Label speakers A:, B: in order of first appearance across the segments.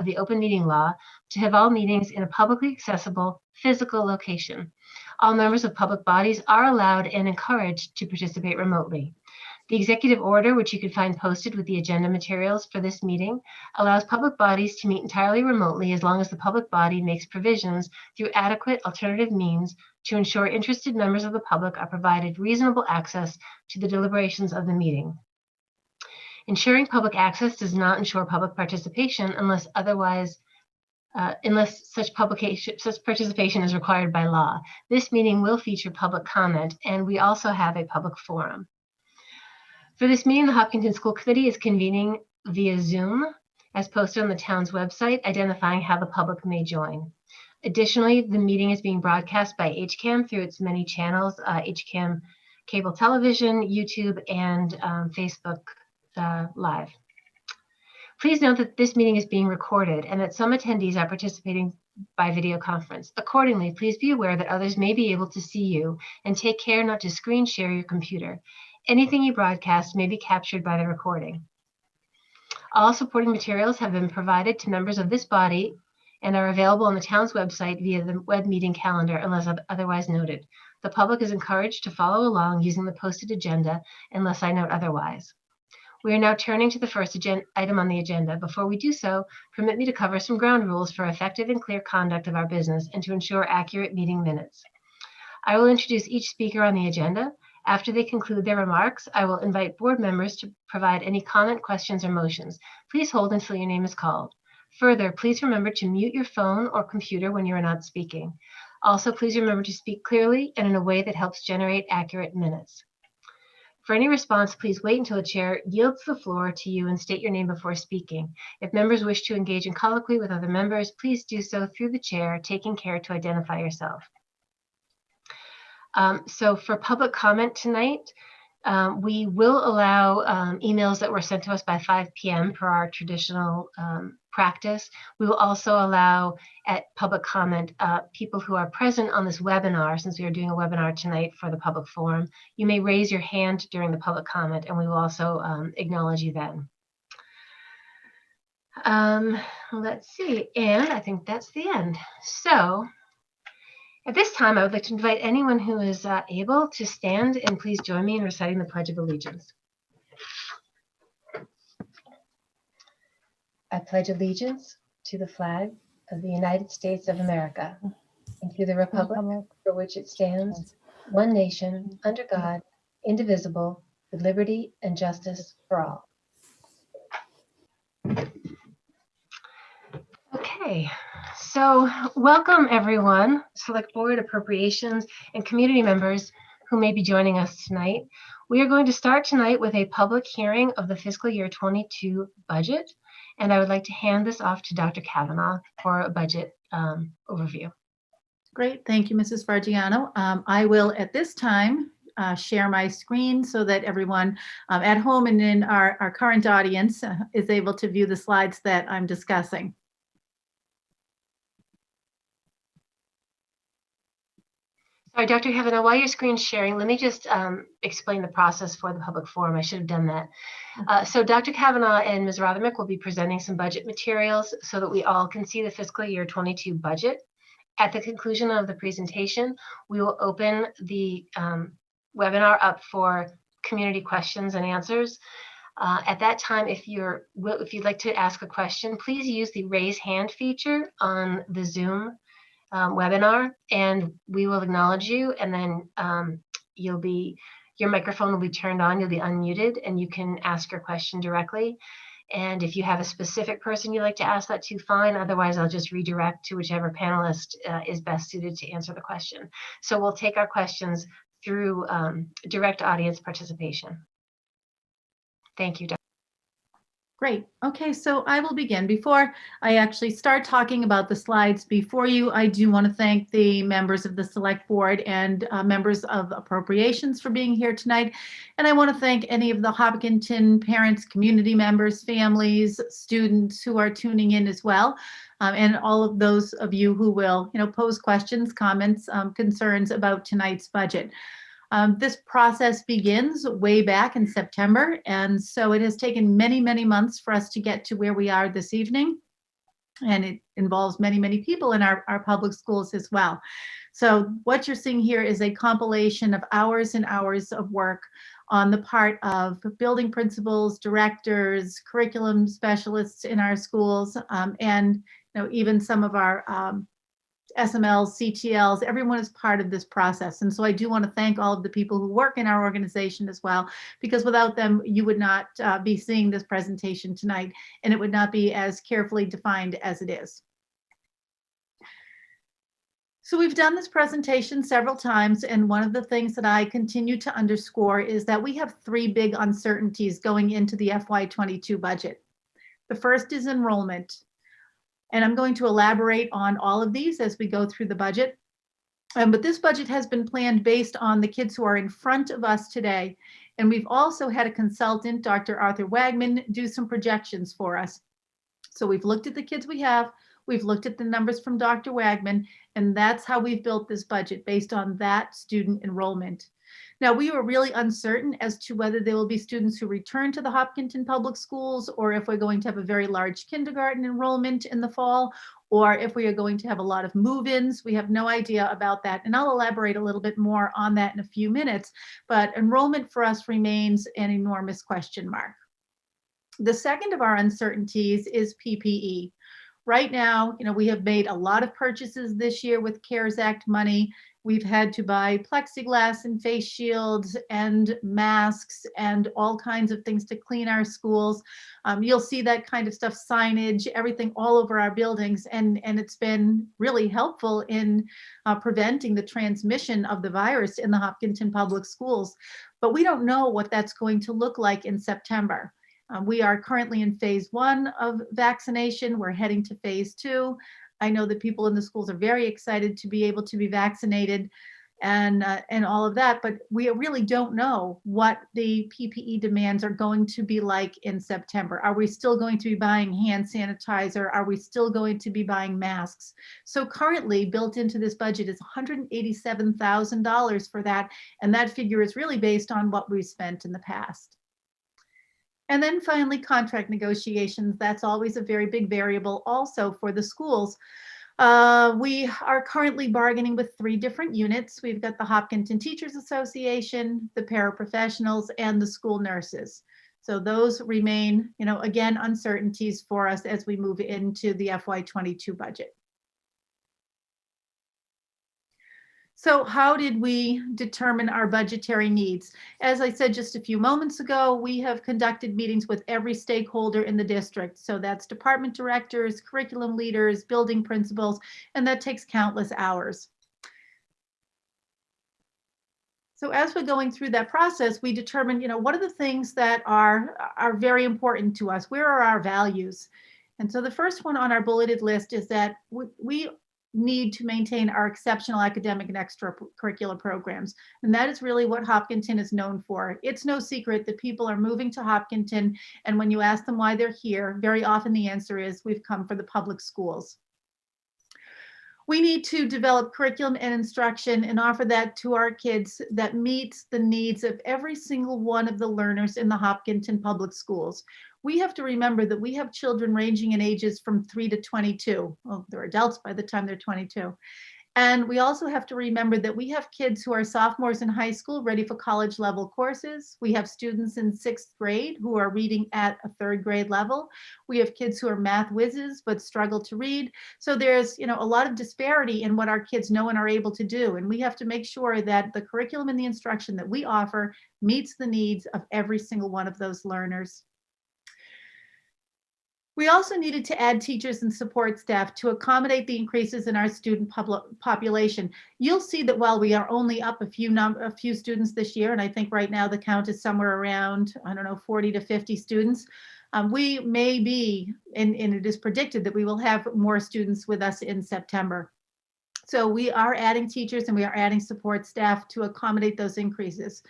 A: of the open meeting law to have all meetings in a publicly accessible physical location. All members of public bodies are allowed and encouraged to participate remotely. The executive order, which you can find posted with the agenda materials for this meeting, allows public bodies to meet entirely remotely as long as the public body makes provisions through adequate alternative means to ensure interested members of the public are provided reasonable access to the deliberations of the meeting. Ensuring public access does not ensure public participation unless such participation is required by law. This meeting will feature public comment, and we also have a public forum. For this meeting, the Hopkinton School Committee is convening via Zoom, as posted on the town's website, identifying how the public may join. Additionally, the meeting is being broadcast by HCAM through its many channels, HCAM cable television, YouTube, and Facebook Live. Please note that this meeting is being recorded and that some attendees are participating by video conference. Accordingly, please be aware that others may be able to see you, and take care not to screen share your computer. Anything you broadcast may be captured by the recording. All supporting materials have been provided to members of this body and are available on the town's website via the web meeting calendar unless otherwise noted. The public is encouraged to follow along using the posted agenda unless I note otherwise. We are now turning to the first item on the agenda. Before we do so, permit me to cover some ground rules for effective and clear conduct of our business and to ensure accurate meeting minutes. I will introduce each speaker on the agenda. After they conclude their remarks, I will invite board members to provide any comment, questions, or motions. Please hold until your name is called. Further, please remember to mute your phone or computer when you are not speaking. Also, please remember to speak clearly and in a way that helps generate accurate minutes. For any response, please wait until the chair yields the floor to you and state your name before speaking. If members wish to engage in colloquy with other members, please do so through the chair, taking care to identify yourself. So for public comment tonight, we will allow emails that were sent to us by 5 p.m. per our traditional practice. We will also allow at public comment people who are present on this webinar, since we are doing a webinar tonight for the public forum. You may raise your hand during the public comment, and we will also acknowledge you then. Let's see, and I think that's the end. So at this time, I would like to invite anyone who is able to stand and please join me in reciting the Pledge of Allegiance. I pledge allegiance to the flag of the United States of America and to the republic for which it stands, one nation, under God, indivisible, with liberty and justice for all. Okay, so welcome everyone, Select Board, Appropriations, and community members who may be joining us tonight. We are going to start tonight with a public hearing of the fiscal year 22 budget, and I would like to hand this off to Dr. Kavanaugh for a budget overview.
B: Great, thank you, Mrs. Fargiano. I will at this time share my screen so that everyone at home and in our current audience is able to view the slides that I'm discussing.
A: Sorry, Dr. Kavanaugh, while your screen's sharing, let me just explain the process for the public forum. I should have done that. So Dr. Kavanaugh and Ms. Rothermick will be presenting some budget materials so that we all can see the fiscal year 22 budget. At the conclusion of the presentation, we will open the webinar up for community questions and answers. At that time, if you'd like to ask a question, please use the raise hand feature on the Zoom webinar, and we will acknowledge you, and then your microphone will be turned on, you'll be unmuted, and you can ask your question directly. And if you have a specific person you'd like to ask that to, fine. Otherwise, I'll just redirect to whichever panelist is best suited to answer the question. So we'll take our questions through direct audience participation. Thank you, Dr.
B: Great. Okay, so I will begin. Before I actually start talking about the slides before you, I do want to thank the members of the Select Board and members of Appropriations for being here tonight. And I want to thank any of the Hopkinton parents, community members, families, students who are tuning in as well. And all of those of you who will, pose questions, comments, concerns about tonight's budget. This process begins way back in September, and so it has taken many, many months for us to get to where we are this evening. and it involves many, many people in our public schools as well. So what you're seeing here is a compilation of hours and hours of work on the part of building principals, directors, curriculum specialists in our schools, and even some of our SMLs, CTLs, everyone is part of this process. And so I do want to thank all of the people who work in our organization as well, because without them, you would not be seeing this presentation tonight, and it would not be as carefully defined as it is. So we've done this presentation several times, and one of the things that I continue to underscore is that we have three big uncertainties going into the FY22 budget. The first is enrollment. And I'm going to elaborate on all of these as we go through the budget. But this budget has been planned based on the kids who are in front of us today. And we've also had a consultant, Dr. Arthur Wagman, do some projections for us. So we've looked at the kids we have, we've looked at the numbers from Dr. Wagman, and that's how we've built this budget based on that student enrollment. Now, we were really uncertain as to whether there will be students who return to the Hopkinton Public Schools, or if we're going to have a very large kindergarten enrollment in the fall, or if we are going to have a lot of move-ins. We have no idea about that, and I'll elaborate a little bit more on that in a few minutes, but enrollment for us remains an enormous question mark. The second of our uncertainties is PPE. Right now, we have made a lot of purchases this year with CARES Act money. We've had to buy plexiglass and face shields and masks and all kinds of things to clean our schools. You'll see that kind of stuff, signage, everything all over our buildings. And it's been really helpful in preventing the transmission of the virus in the Hopkinton Public Schools. But we don't know what that's going to look like in September. We are currently in phase 1 of vaccination. We're heading to phase 2. I know that people in the schools are very excited to be able to be vaccinated and all of that, but we really don't know what the PPE demands are going to be like in September. Are we still going to be buying hand sanitizer? Are we still going to be buying masks? So currently built into this budget is $187,000 for that, and that figure is really based on what we've spent in the past. And then finally, contract negotiations. That's always a very big variable also for the schools. We are currently bargaining with 3 different units. We've got the Hopkinton Teachers Association, the paraprofessionals, and the school nurses. So those remain, again, uncertainties for us as we move into the FY22 budget. So how did we determine our budgetary needs? As I said just a few moments ago, we have conducted meetings with every stakeholder in the district. So that's department directors, curriculum leaders, building principals, and that takes countless hours. So as we're going through that process, we determine, what are the things that are very important to us? Where are our values? And so the first one on our bulleted list is that we need to maintain our exceptional academic and extracurricular programs. And that is really what Hopkinton is known for. It's no secret that people are moving to Hopkinton, and when you ask them why they're here, very often the answer is, we've come for the public schools. We need to develop curriculum and instruction and offer that to our kids that meets the needs of every single one of the learners in the Hopkinton Public Schools. We have to remember that we have children ranging in ages from 3 to 22. Well, they're adults by the time they're 22. And we also have to remember that we have kids who are sophomores in high school ready for college level courses. We have students in 6th grade who are reading at a 3rd grade level. We have kids who are math whizzes but struggle to read. So there's a lot of disparity in what our kids know and are able to do. And we have to make sure that the curriculum and the instruction that we offer meets the needs of every single one of those learners. We also needed to add teachers and support staff to accommodate the increases in our student population. You'll see that while we are only up a few students this year, and I think right now the count is somewhere around, 40 to 50 students, we may be, and it is predicted that we will have more students with us in September. So we are adding teachers and we are adding support staff to accommodate those increases.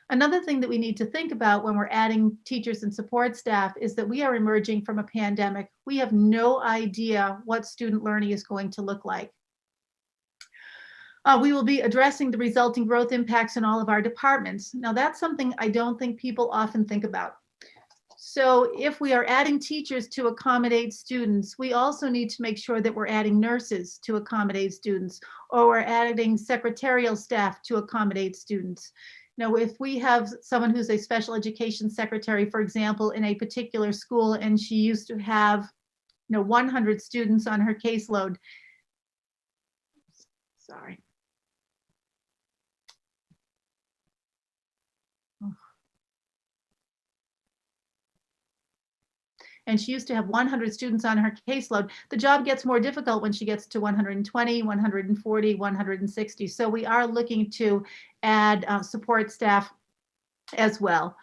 B: Another thing that we need to think about when we're adding teachers and support staff is that we are emerging from a pandemic. We have no idea what student learning is going to look like. We will be addressing the resulting growth impacts in all of our departments. Now, that's something I don't think people often think about. So if we are adding teachers to accommodate students, we also need to make sure that we're adding nurses to accommodate students, or we're adding secretarial staff to accommodate students. Now, if we have someone who's a special education secretary, for example, in a particular school, and she used to have 100 students on her caseload. Sorry. And she used to have 100 students on her caseload. The job gets more difficult when she gets to 120, 140, 160. So we are looking to add support staff as well.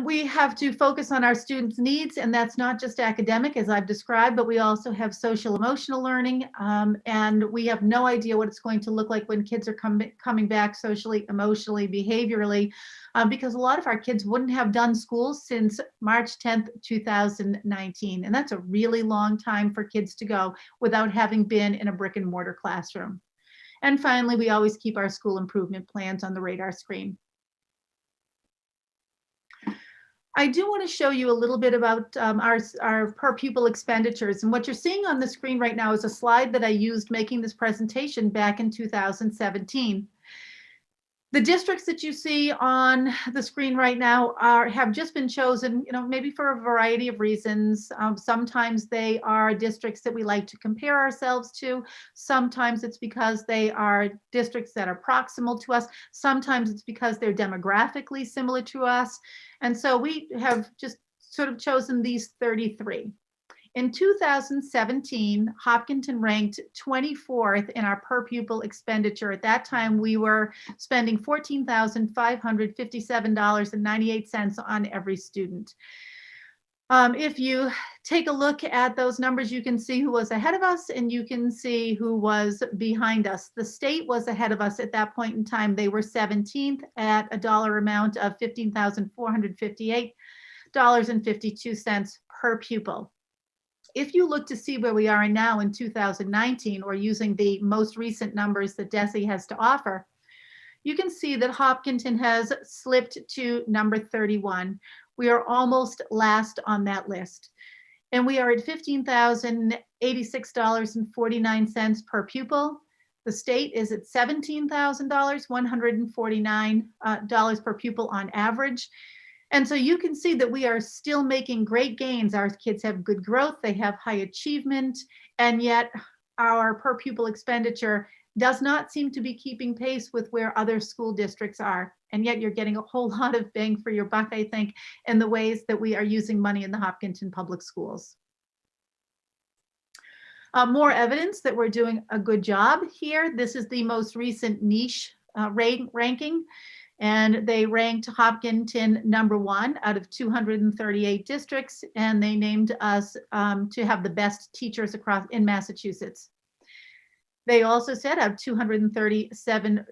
B: We have to focus on our students' needs, and that's not just academic, as I've described, but we also have social emotional learning, and we have no idea what it's going to look like when kids are coming back socially, emotionally, behaviorally, because a lot of our kids wouldn't have done school since March 10th, 2019, and that's a really long time for kids to go without having been in a brick and mortar classroom. And finally, we always keep our school improvement plans on the radar screen. I do want to show you a little bit about our per pupil expenditures. And what you're seeing on the screen right now is a slide that I used making this presentation back in 2017. The districts that you see on the screen right now have just been chosen, maybe for a variety of reasons. Sometimes they are districts that we like to compare ourselves to. Sometimes it's because they are districts that are proximal to us. Sometimes it's because they're demographically similar to us. And so we have just sort of chosen these 33. In 2017, Hopkinton ranked 24th in our per pupil expenditure. At that time, we were spending $14,557.98 on every student. If you take a look at those numbers, you can see who was ahead of us and you can see who was behind us. The state was ahead of us at that point in time. They were 17th at a dollar amount of $15,458.52 per pupil. If you look to see where we are now in 2019, or using the most recent numbers that DESE has to offer, you can see that Hopkinton has slipped to number 31. We are almost last on that list. And we are at $15,086.49 per pupil. The state is at $17,149 per pupil on average. And so you can see that we are still making great gains. Our kids have good growth, they have high achievement, and yet our per pupil expenditure does not seem to be keeping pace with where other school districts are. And yet you're getting a whole lot of bang for your buck, I think, in the ways that we are using money in the Hopkinton Public Schools. More evidence that we're doing a good job here. This is the most recent niche ranking. And they ranked Hopkinton number 1 out of 238 districts, and they named us to have the best teachers across in Massachusetts. They also said out of 237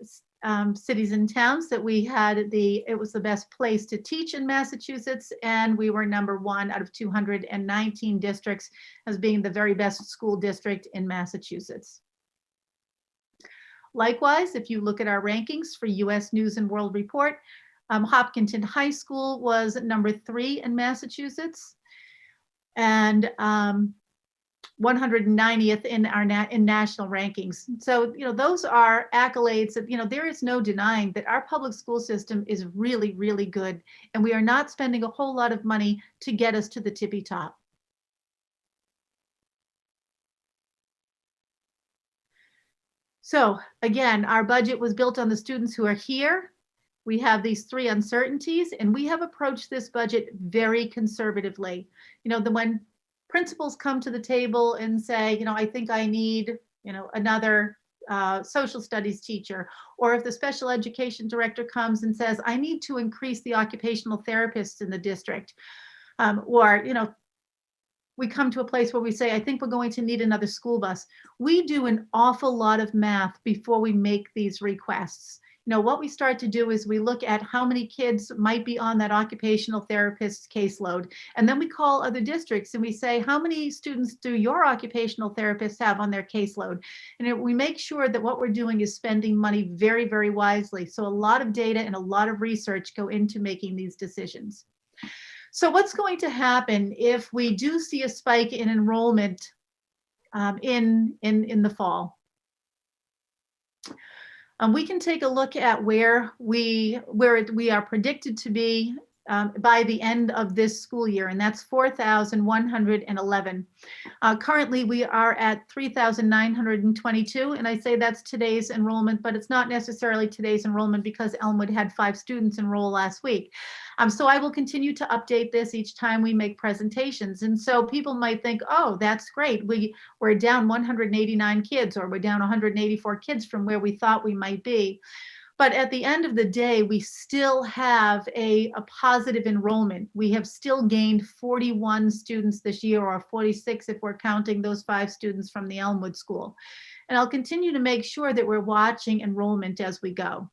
B: cities and towns that we had it was the best place to teach in Massachusetts, and we were number 1 out of 219 districts as being the very best school district in Massachusetts. Likewise, if you look at our rankings for US News and World Report, Hopkinton High School was number 3 in Massachusetts, and 190th in national rankings. So, those are accolades that, there is no denying that our public school system is really, really good, and we are not spending a whole lot of money to get us to the tippy top. So again, our budget was built on the students who are here. We have these 3 uncertainties, and we have approached this budget very conservatively. When principals come to the table and say, I think I need, another social studies teacher, or if the special education director comes and says, I need to increase the occupational therapists in the district, or, we come to a place where we say, I think we're going to need another school bus. We do an awful lot of math before we make these requests. What we start to do is we look at how many kids might be on that occupational therapist's caseload. And then we call other districts and we say, how many students do your occupational therapists have on their caseload? And we make sure that what we're doing is spending money very, very wisely. So a lot of data and a lot of research go into making these decisions. So what's going to happen if we do see a spike in enrollment in the fall? We can take a look at where we are predicted to be by the end of this school year, and that's 4,111. Currently, we are at 3,922, and I say that's today's enrollment, but it's not necessarily today's enrollment because Elmwood had 5 students enroll last week. So I will continue to update this each time we make presentations. And so people might think, oh, that's great. We're down 189 kids, or we're down 184 kids from where we thought we might be. But at the end of the day, we still have a positive enrollment. We have still gained 41 students this year, or 46 if we're counting those 5 students from the Elmwood School. And I'll continue to make sure that we're watching enrollment as we go.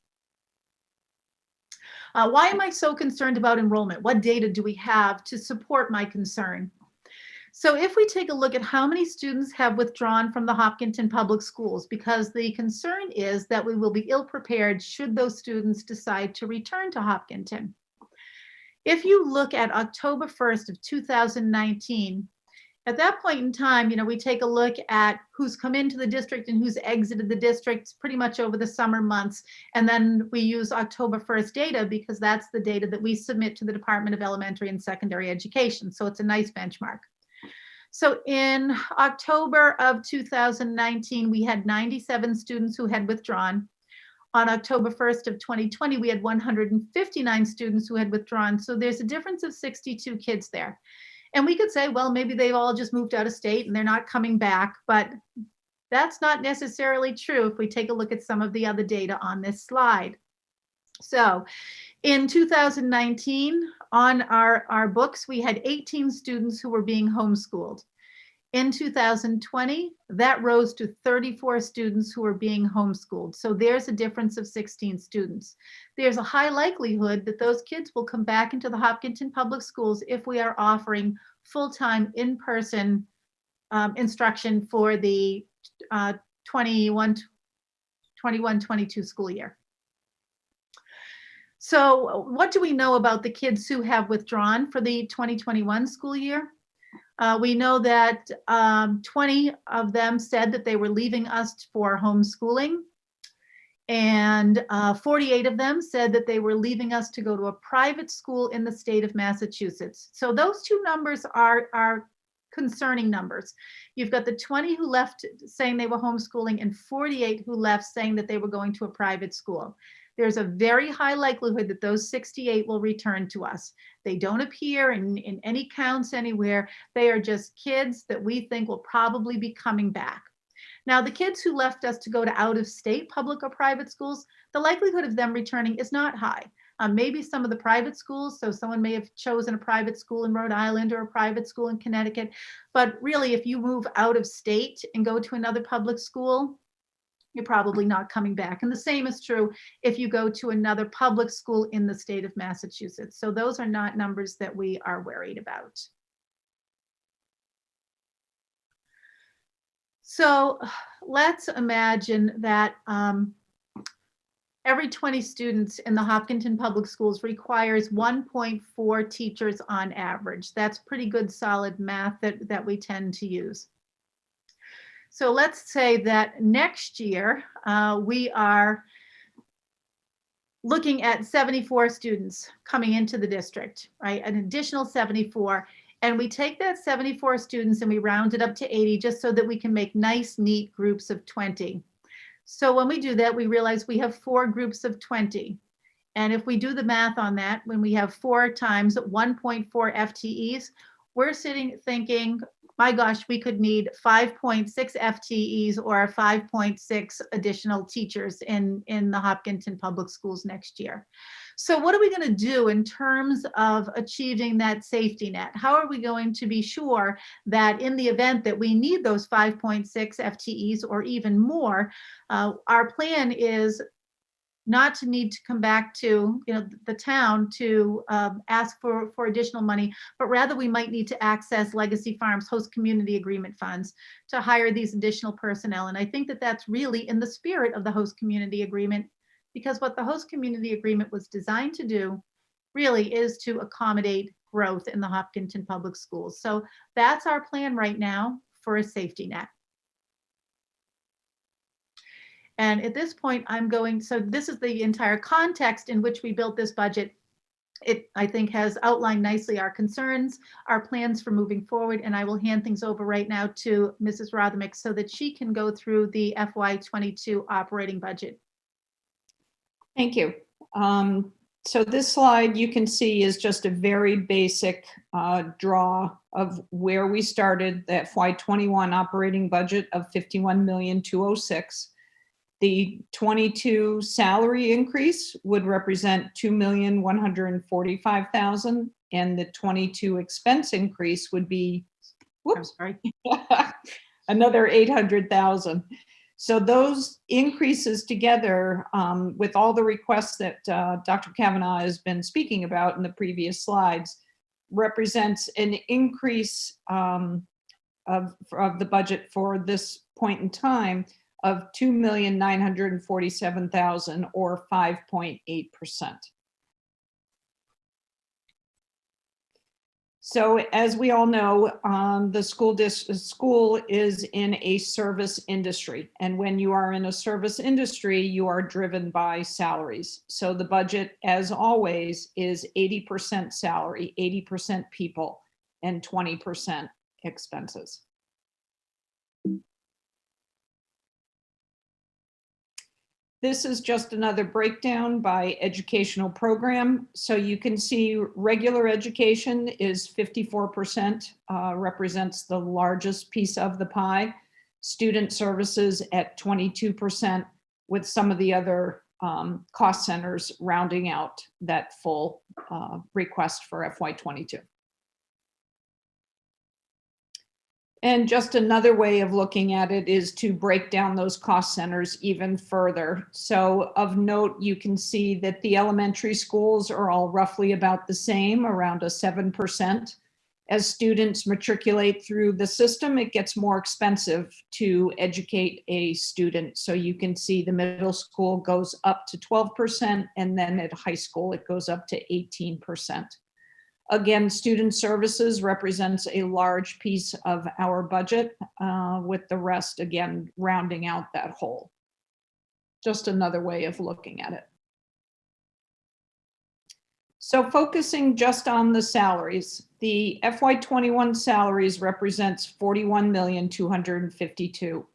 B: Why am I so concerned about enrollment? What data do we have to support my concern? So if we take a look at how many students have withdrawn from the Hopkinton Public Schools, because the concern is that we will be ill prepared should those students decide to return to Hopkinton. If you look at October 1st of 2019, at that point in time, we take a look at who's come into the district and who's exited the district pretty much over the summer months. And then we use October 1st data because that's the data that we submit to the Department of Elementary and Secondary Education. So it's a nice benchmark. So in October of 2019, we had 97 students who had withdrawn. On October 1st of 2020, we had 159 students who had withdrawn. So there's a difference of 62 kids there. And we could say, well, maybe they've all just moved out of state and they're not coming back, but that's not necessarily true if we take a look at some of the other data on this slide. So in 2019, on our books, we had 18 students who were being homeschooled. In 2020, that rose to 34 students who were being homeschooled. So there's a difference of 16 students. There's a high likelihood that those kids will come back into the Hopkinton Public Schools if we are offering full-time in-person instruction for the 21-22 school year. So what do we know about the kids who have withdrawn for the 2021 school year? We know that 20 of them said that they were leaving us for homeschooling, and 48 of them said that they were leaving us to go to a private school in the state of Massachusetts. So those two numbers are concerning numbers. You've got the 20 who left saying they were homeschooling and 48 who left saying that they were going to a private school. There's a very high likelihood that those 68 will return to us. They don't appear in any counts anywhere. They are just kids that we think will probably be coming back. Now, the kids who left us to go to out-of-state public or private schools, the likelihood of them returning is not high. Maybe some of the private schools, so someone may have chosen a private school in Rhode Island or a private school in Connecticut. But really, if you move out of state and go to another public school, you're probably not coming back. And the same is true if you go to another public school in the state of Massachusetts. So those are not numbers that we are worried about. So let's imagine that every 20 students in the Hopkinton Public Schools requires 1.4 teachers on average. That's pretty good solid math that we tend to use. So let's say that next year we are looking at 74 students coming into the district, right? An additional 74. And we take that 74 students and we round it up to 80 just so that we can make nice, neat groups of 20. So when we do that, we realize we have 4 groups of 20. And if we do the math on that, when we have 4 times 1.4 FTEs, we're thinking, my gosh, we could need 5.6 FTEs or 5.6 additional teachers in the Hopkinton Public Schools next year. So what are we going to do in terms of achieving that safety net? How are we going to be sure that in the event that we need those 5.6 FTEs or even more, our plan is not to need to come back to the town to ask for additional money, but rather we might need to access Legacy Farms host community agreement funds to hire these additional personnel. And I think that that's really in the spirit of the host community agreement, because what the host community agreement was designed to do really is to accommodate growth in the Hopkinton Public Schools. So that's our plan right now for a safety net. And at this point, so this is the entire context in which we built this budget. It, I think, has outlined nicely our concerns, our plans for moving forward, and I will hand things over right now to Mrs. Rothermick so that she can go through the FY22 operating budget.
C: Thank you. So this slide you can see is just a very basic draw of where we started, the FY21 operating budget of $51,206,000. The 22 salary increase would represent $2,145,000, and the 22 expense increase would be, whoops,
B: I'm sorry.
C: another 800,000. So those increases together, with all the requests that Dr. Kavanaugh has been speaking about in the previous slides, represents an increase of the budget for this point in time of $2,947,000, or 5.8%. So as we all know, the school is in a service industry. And when you are in a service industry, you are driven by salaries. So the budget, as always, is 80% salary, 80% people, and 20% expenses. This is just another breakdown by educational program. So you can see regular education is 54%, represents the largest piece of the pie. Student services at 22%, with some of the other cost centers rounding out that full request for FY22. And just another way of looking at it is to break down those cost centers even further. So of note, you can see that the elementary schools are all roughly about the same, around a 7%. As students matriculate through the system, it gets more expensive to educate a student. So you can see the middle school goes up to 12%, and then at high school, it goes up to 18%. Again, student services represents a large piece of our budget, with the rest, again, rounding out that whole. Just another way of looking at it. So focusing just on the salaries, the FY21 salaries represents $41,252,000.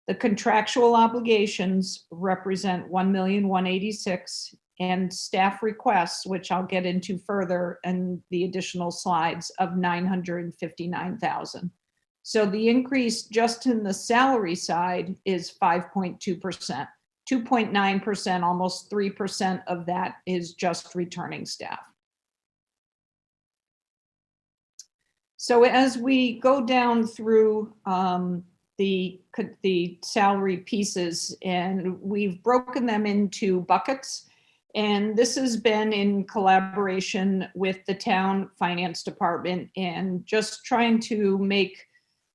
C: The contractual obligations represent $1,186,000. And staff requests, which I'll get into further in the additional slides, of $959,000. So the increase just in the salary side is 5.2%. 2.9%, almost 3% of that is just returning staff. So as we go down through the salary pieces, and we've broken them into buckets. And this has been in collaboration with the town finance department, and just trying to make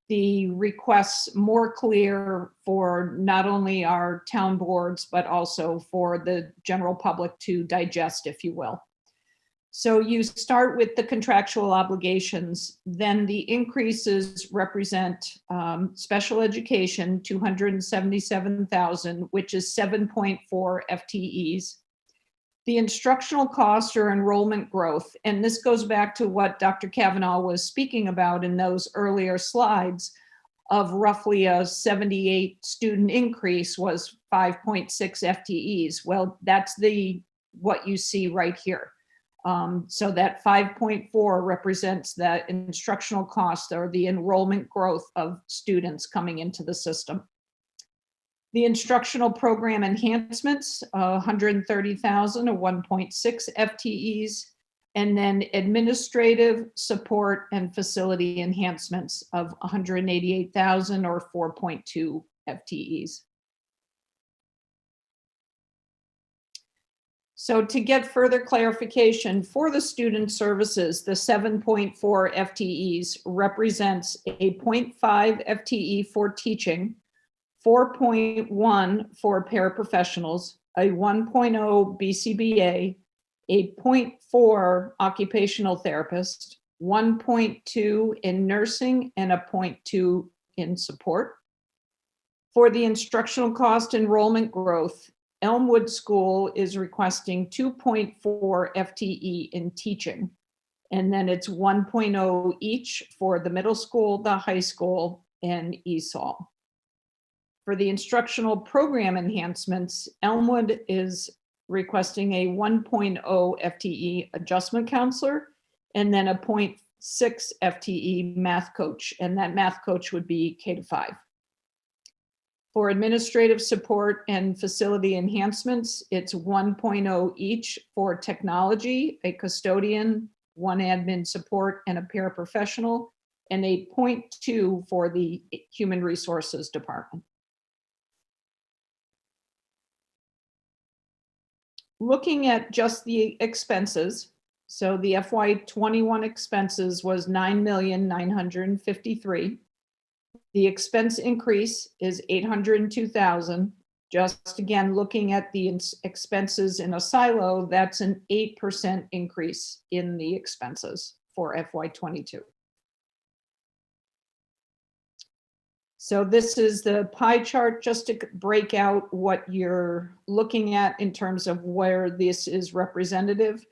C: the requests more clear for not only our town boards, but also for the general public to digest, if you will. So you start with the contractual obligations, then the increases represent special education, $277,000, which is 7.4 FTEs. The instructional costs or enrollment growth, and this goes back to what Dr. Kavanaugh was speaking about in those earlier slides, of roughly a 78 student increase was 5.6 FTEs. Well, that's what you see right here. So that 5.4 represents that instructional cost, or the enrollment growth of students coming into the system. The instructional program enhancements, 130,000 or 1.6 FTEs, and then administrative support and facility enhancements of 188,000 or 4.2 FTEs. So to get further clarification, for the student services, the 7.4 FTEs represents a 0.5 FTE for teaching, 4.1 for paraprofessionals, a 1.0 BCBA, a 0.4 occupational therapist, 1.2 in nursing, and a 0.2 in support. For the instructional cost enrollment growth, Elmwood School is requesting 2.4 FTE in teaching, and then it's 1.0 each for the middle school, the high school, and ESOL. For the instructional program enhancements, Elmwood is requesting a 1.0 FTE adjustment counselor, and then a 0.6 FTE math coach, and that math coach would be K-5. For administrative support and facility enhancements, it's 1.0 each for technology, a custodian, one admin support, and a paraprofessional, and a 0.2 for the human resources department. Looking at just the expenses, so the FY21 expenses was $9,953,000. The expense increase is $802,000. Just again, looking at the expenses in a silo, that's an 8% increase in the expenses for FY22. So this is the pie chart just to break out what you're looking at in terms of where this is representative.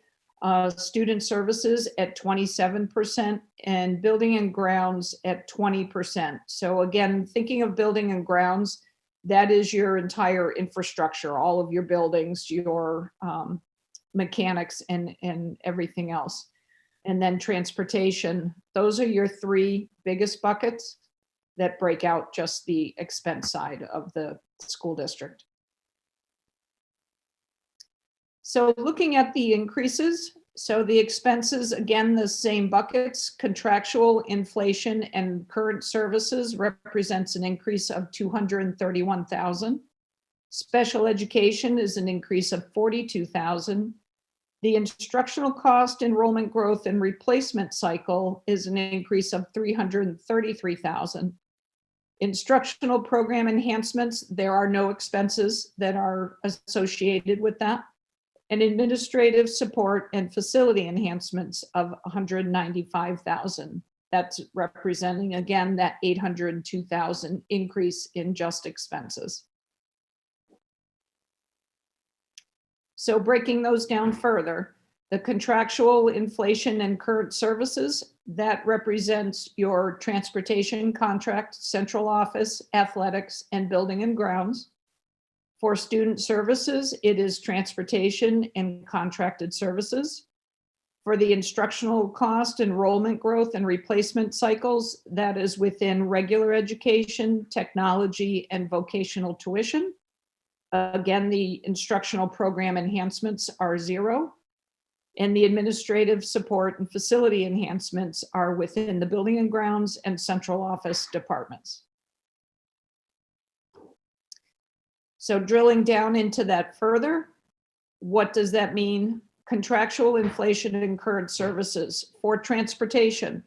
C: Student services at 27% and building and grounds at 20%. So again, thinking of building and grounds, that is your entire infrastructure, all of your buildings, your mechanics and everything else. And then transportation, those are your three biggest buckets that break out just the expense side of the school district. So looking at the increases, so the expenses, again, the same buckets, contractual, inflation, and current services represents an increase of $231,000. Special education is an increase of $42,000. The instructional cost, enrollment growth, and replacement cycle is an increase of $333,000. Instructional program enhancements, there are no expenses that are associated with that. And administrative support and facility enhancements of $195,000. That's representing, again, that $802,000 increase in just expenses. So breaking those down further, the contractual inflation and current services, that represents your transportation contract, central office, athletics, and building and grounds. For student services, it is transportation and contracted services. For the instructional cost, enrollment growth, and replacement cycles, that is within regular education, technology, and vocational tuition. Again, the instructional program enhancements are $0. And the administrative support and facility enhancements are within the building and grounds and central office departments. So drilling down into that further, what does that mean? Contractual inflation and current services. For transportation,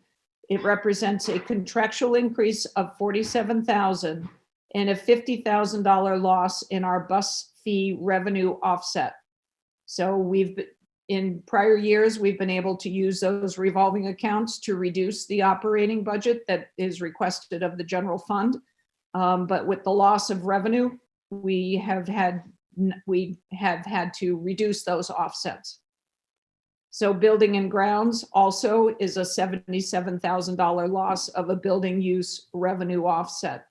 C: it represents a contractual increase of $47,000 and a $50,000 loss in our bus fee revenue offset. So in prior years, we've been able to use those revolving accounts to reduce the operating budget that is requested of the general fund. But with the loss of revenue, we have had to reduce those offsets. So building and grounds also is a $77,000 loss of a building use revenue offset.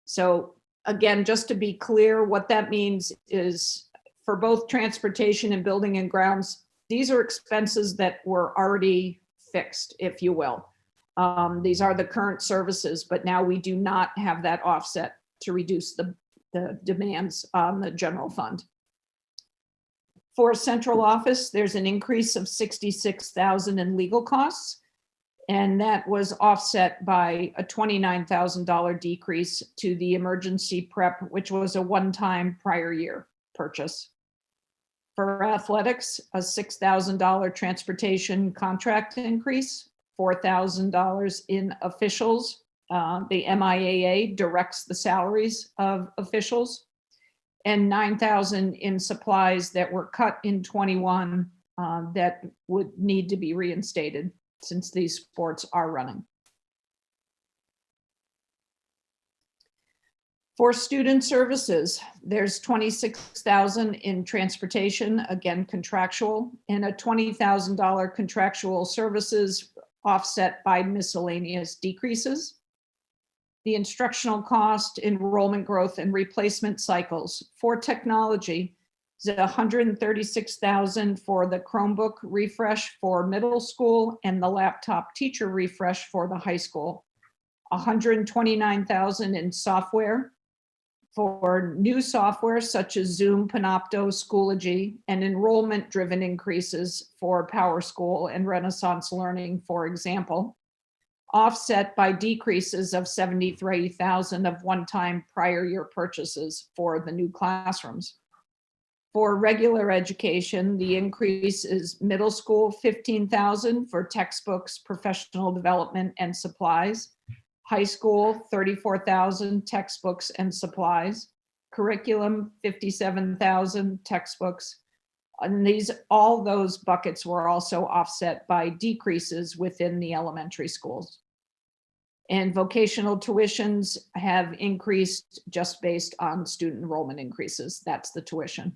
C: So again, just to be clear, what that means is for both transportation and building and grounds, these are expenses that were already fixed, if you will. These are the current services, but now we do not have that offset to reduce the demands on the general fund. For central office, there's an increase of $66,000 in legal costs, and that was offset by a $29,000 decrease to the emergency prep, which was a one-time prior year purchase. For athletics, a $6,000 transportation contract increase, $4,000 in officials. The MIAA directs the salaries of officials, and $9,000 in supplies that were cut in 21 that would need to be reinstated since these sports are running. For student services, there's $26,000 in transportation, again, contractual, and a $20,000 contractual services offset by miscellaneous decreases. The instructional cost, enrollment growth, and replacement cycles for technology is $136,000 for the Chromebook refresh for middle school and the laptop teacher refresh for the high school. $129,000 in software for new software such as Zoom, Panopto, Schoology, and enrollment-driven increases for PowerSchool and Renaissance Learning, for example, offset by decreases of $73,000 of one-time prior year purchases for the new classrooms. For regular education, the increase is middle school, $15,000 for textbooks, professional development, and supplies. High school, $34,000 textbooks and supplies. Curriculum, $57,000 textbooks. And all those buckets were also offset by decreases within the elementary schools. And vocational tuitions have increased just based on student enrollment increases. That's the tuition.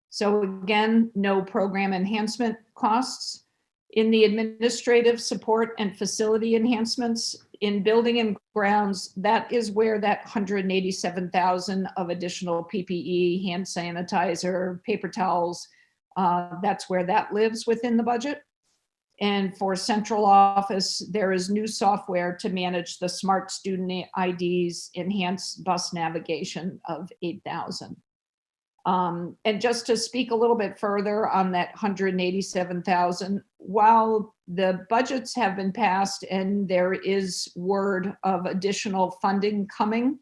C: So again, no program enhancement costs. In the administrative support and facility enhancements, in building and grounds, that is where that $187,000 of additional PPE, hand sanitizer, paper towels, that's where that lives within the budget. And for central office, there is new software to manage the smart student IDs, enhanced bus navigation of $8,000. And just to speak a little bit further on that $187,000, while the budgets have been passed and there is word of additional funding coming,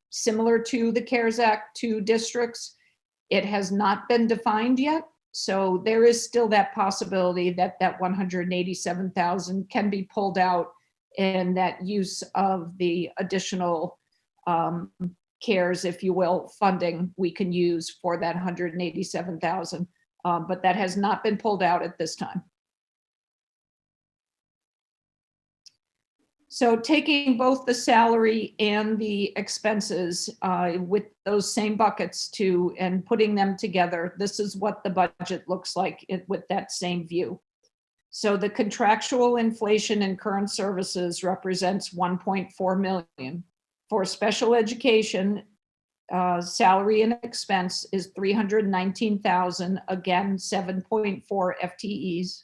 C: similar to the CARES Act to districts, it has not been defined yet. So there is still that possibility that that $187,000 can be pulled out, and that use of the additional CARES, if you will, funding we can use for that $187,000, but that has not been pulled out at this time. So taking both the salary and the expenses with those same buckets and putting them together, this is what the budget looks like with that same view. So the contractual inflation in current services represents $1.4 million. For special education, salary and expense is $319,000, again, 7.4 FTEs.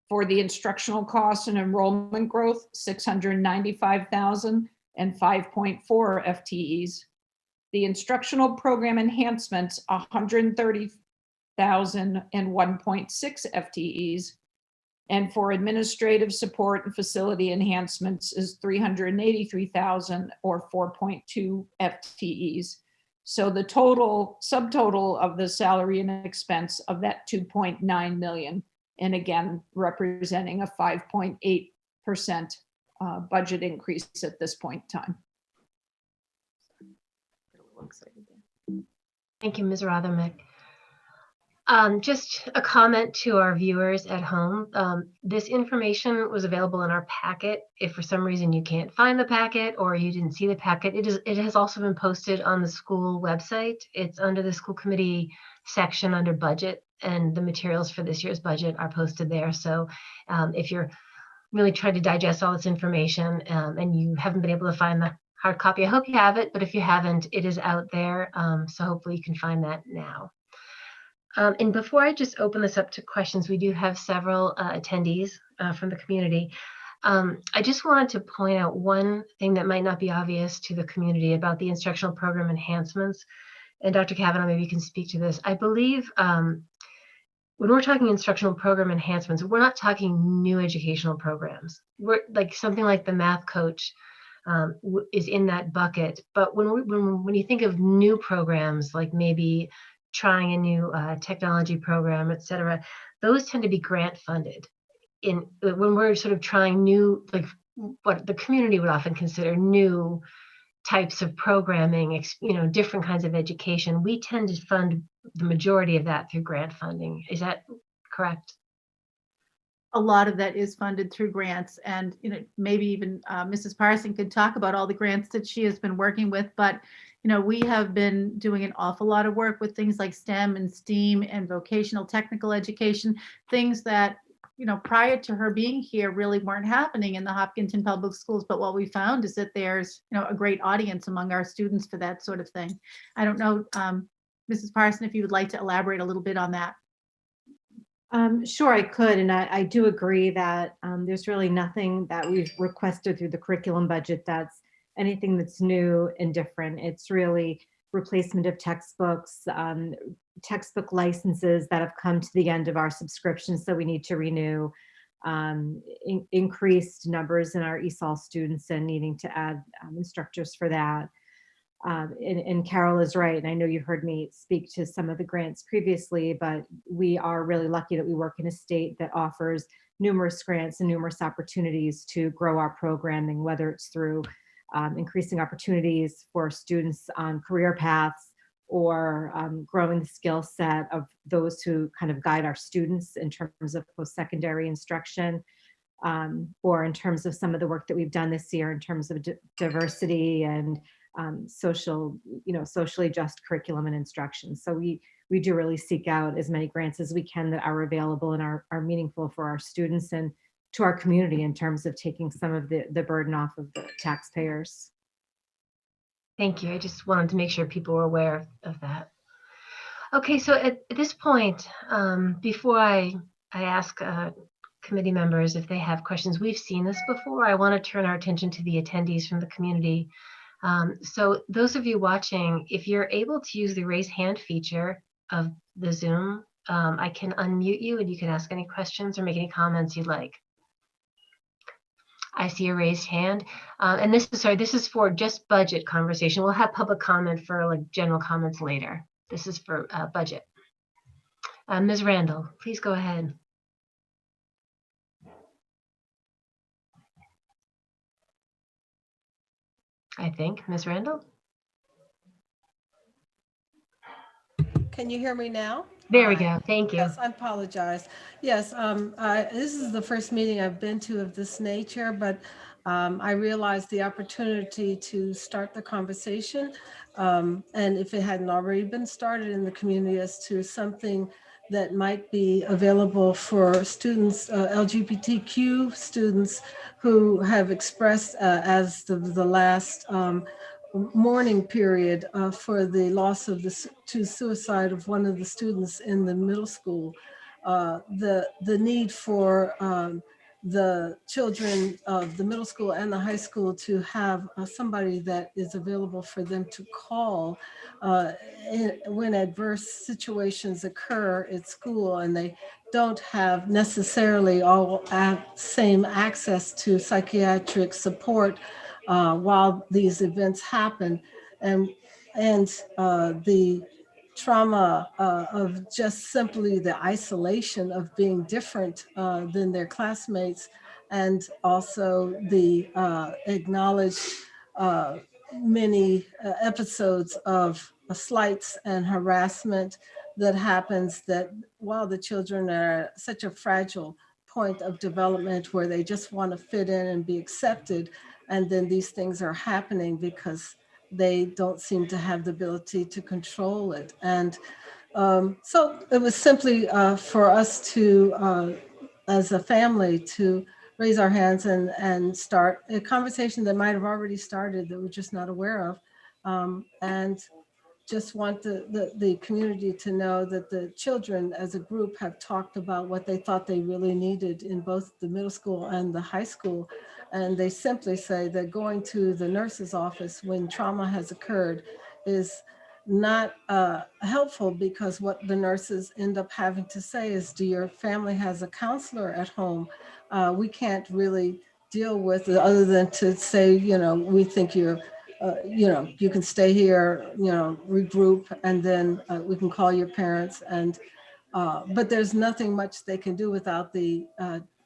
C: For the instructional costs and enrollment growth, $695,000 and 5.4 FTEs. The instructional program enhancements, $130,000 and 1.6 FTEs. And for administrative support and facility enhancements is $383,000 or 4.2 FTEs. So the total subtotal of the salary and expense of that 2.9 million, and again, representing a 5.8% budget increase at this point in time.
A: Thank you, Ms. Rothermick. Just a comment to our viewers at home. This information was available in our packet. If for some reason you can't find the packet or you didn't see the packet, it has also been posted on the school website. It's under the school committee section under budget, and the materials for this year's budget are posted there. So if you're really trying to digest all this information and you haven't been able to find the hard copy, I hope you have it, but if you haven't, it is out there. So hopefully you can find that now. And before I just open this up to questions, we do have several attendees from the community. I just wanted to point out one thing that might not be obvious to the community about the instructional program enhancements. And Dr. Kavanaugh, maybe you can speak to this. I believe when we're talking instructional program enhancements, we're not talking new educational programs. We're like something like the math coach is in that bucket. But when you think of new programs, like maybe trying a new technology program, et cetera, those tend to be grant funded. When we're sort of trying new, like what the community would often consider new types of programming, different kinds of education, we tend to fund the majority of that through grant funding. Is that correct?
B: A lot of that is funded through grants, and maybe even Mrs. Parson could talk about all the grants that she has been working with. But we have been doing an awful lot of work with things like STEM and STEAM and vocational technical education, things that prior to her being here really weren't happening in the Hopkinton Public Schools. But what we found is that there's a great audience among our students for that sort of thing. I don't know, Mrs. Parson, if you would like to elaborate a little bit on that.
D: Sure, I could. And I do agree that there's really nothing that we've requested through the curriculum budget that's anything that's new and different. It's really replacement of textbooks, textbook licenses that have come to the end of our subscription, so we need to renew, increased numbers in our ESOL students and needing to add instructors for that. And Carol is right, and I know you've heard me speak to some of the grants previously, but we are really lucky that we work in a state that offers numerous grants and numerous opportunities to grow our programming, whether it's through increasing opportunities for students on career paths, or growing the skill set of those who kind of guide our students in terms of post-secondary instruction, or in terms of some of the work that we've done this year in terms of diversity and socially just curriculum and instruction. So we do really seek out as many grants as we can that are available and are meaningful for our students and to our community in terms of taking some of the burden off of the taxpayers.
A: Thank you. I just wanted to make sure people were aware of that. Okay, so at this point, before I ask committee members if they have questions, we've seen this before. I want to turn our attention to the attendees from the community. So those of you watching, if you're able to use the raise hand feature of the Zoom, I can unmute you and you can ask any questions or make any comments you'd like. I see a raised hand. And this is for just budget conversation. We'll have public comment for like general comments later. This is for budget. Ms. Randall, please go ahead. I think, Ms. Randall?
E: Can you hear me now?
A: There we go. Thank you.
E: Yes, I apologize. Yes, this is the first meeting I've been to of this nature, but I realized the opportunity to start the conversation. And if it hadn't already been started in the community as to something that might be available for students, LGBTQ students who have expressed as the last mourning period for the loss of to suicide of one of the students in the middle school. The need for the children of the middle school and the high school to have somebody that is available for them to call when adverse situations occur at school and they don't have necessarily all same access to psychiatric support while these events happen, and the trauma of just simply the isolation of being different than their classmates, and also the acknowledged many episodes of slights and harassment that happens that while the children are at such a fragile point of development where they just want to fit in and be accepted, and then these things are happening because they don't seem to have the ability to control it. And so it was simply for us to, as a family, to raise our hands and start a conversation that might have already started that we're just not aware of. And just want the community to know that the children as a group have talked about what they thought they really needed in both the middle school and the high school. And they simply say that going to the nurse's office when trauma has occurred is not helpful, because what the nurses end up having to say is, do your family has a counselor at home? We can't really deal with it other than to say, we think you're you can stay here, regroup, and then we can call your parents. And but there's nothing much they can do without the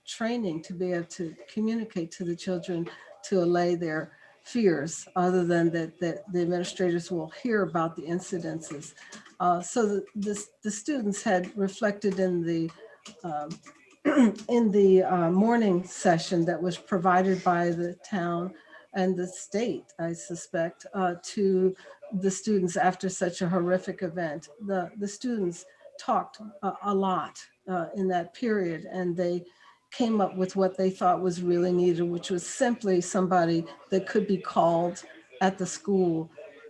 E: training to be able to communicate to the children to allay their fears other than that the administrators will hear about the incidences. So the students had reflected in the morning session that was provided by the town and the state, I suspect, to the students after such a horrific event. The students talked a lot in that period, and they came up with what they thought was really needed, which was simply somebody that could be called at the school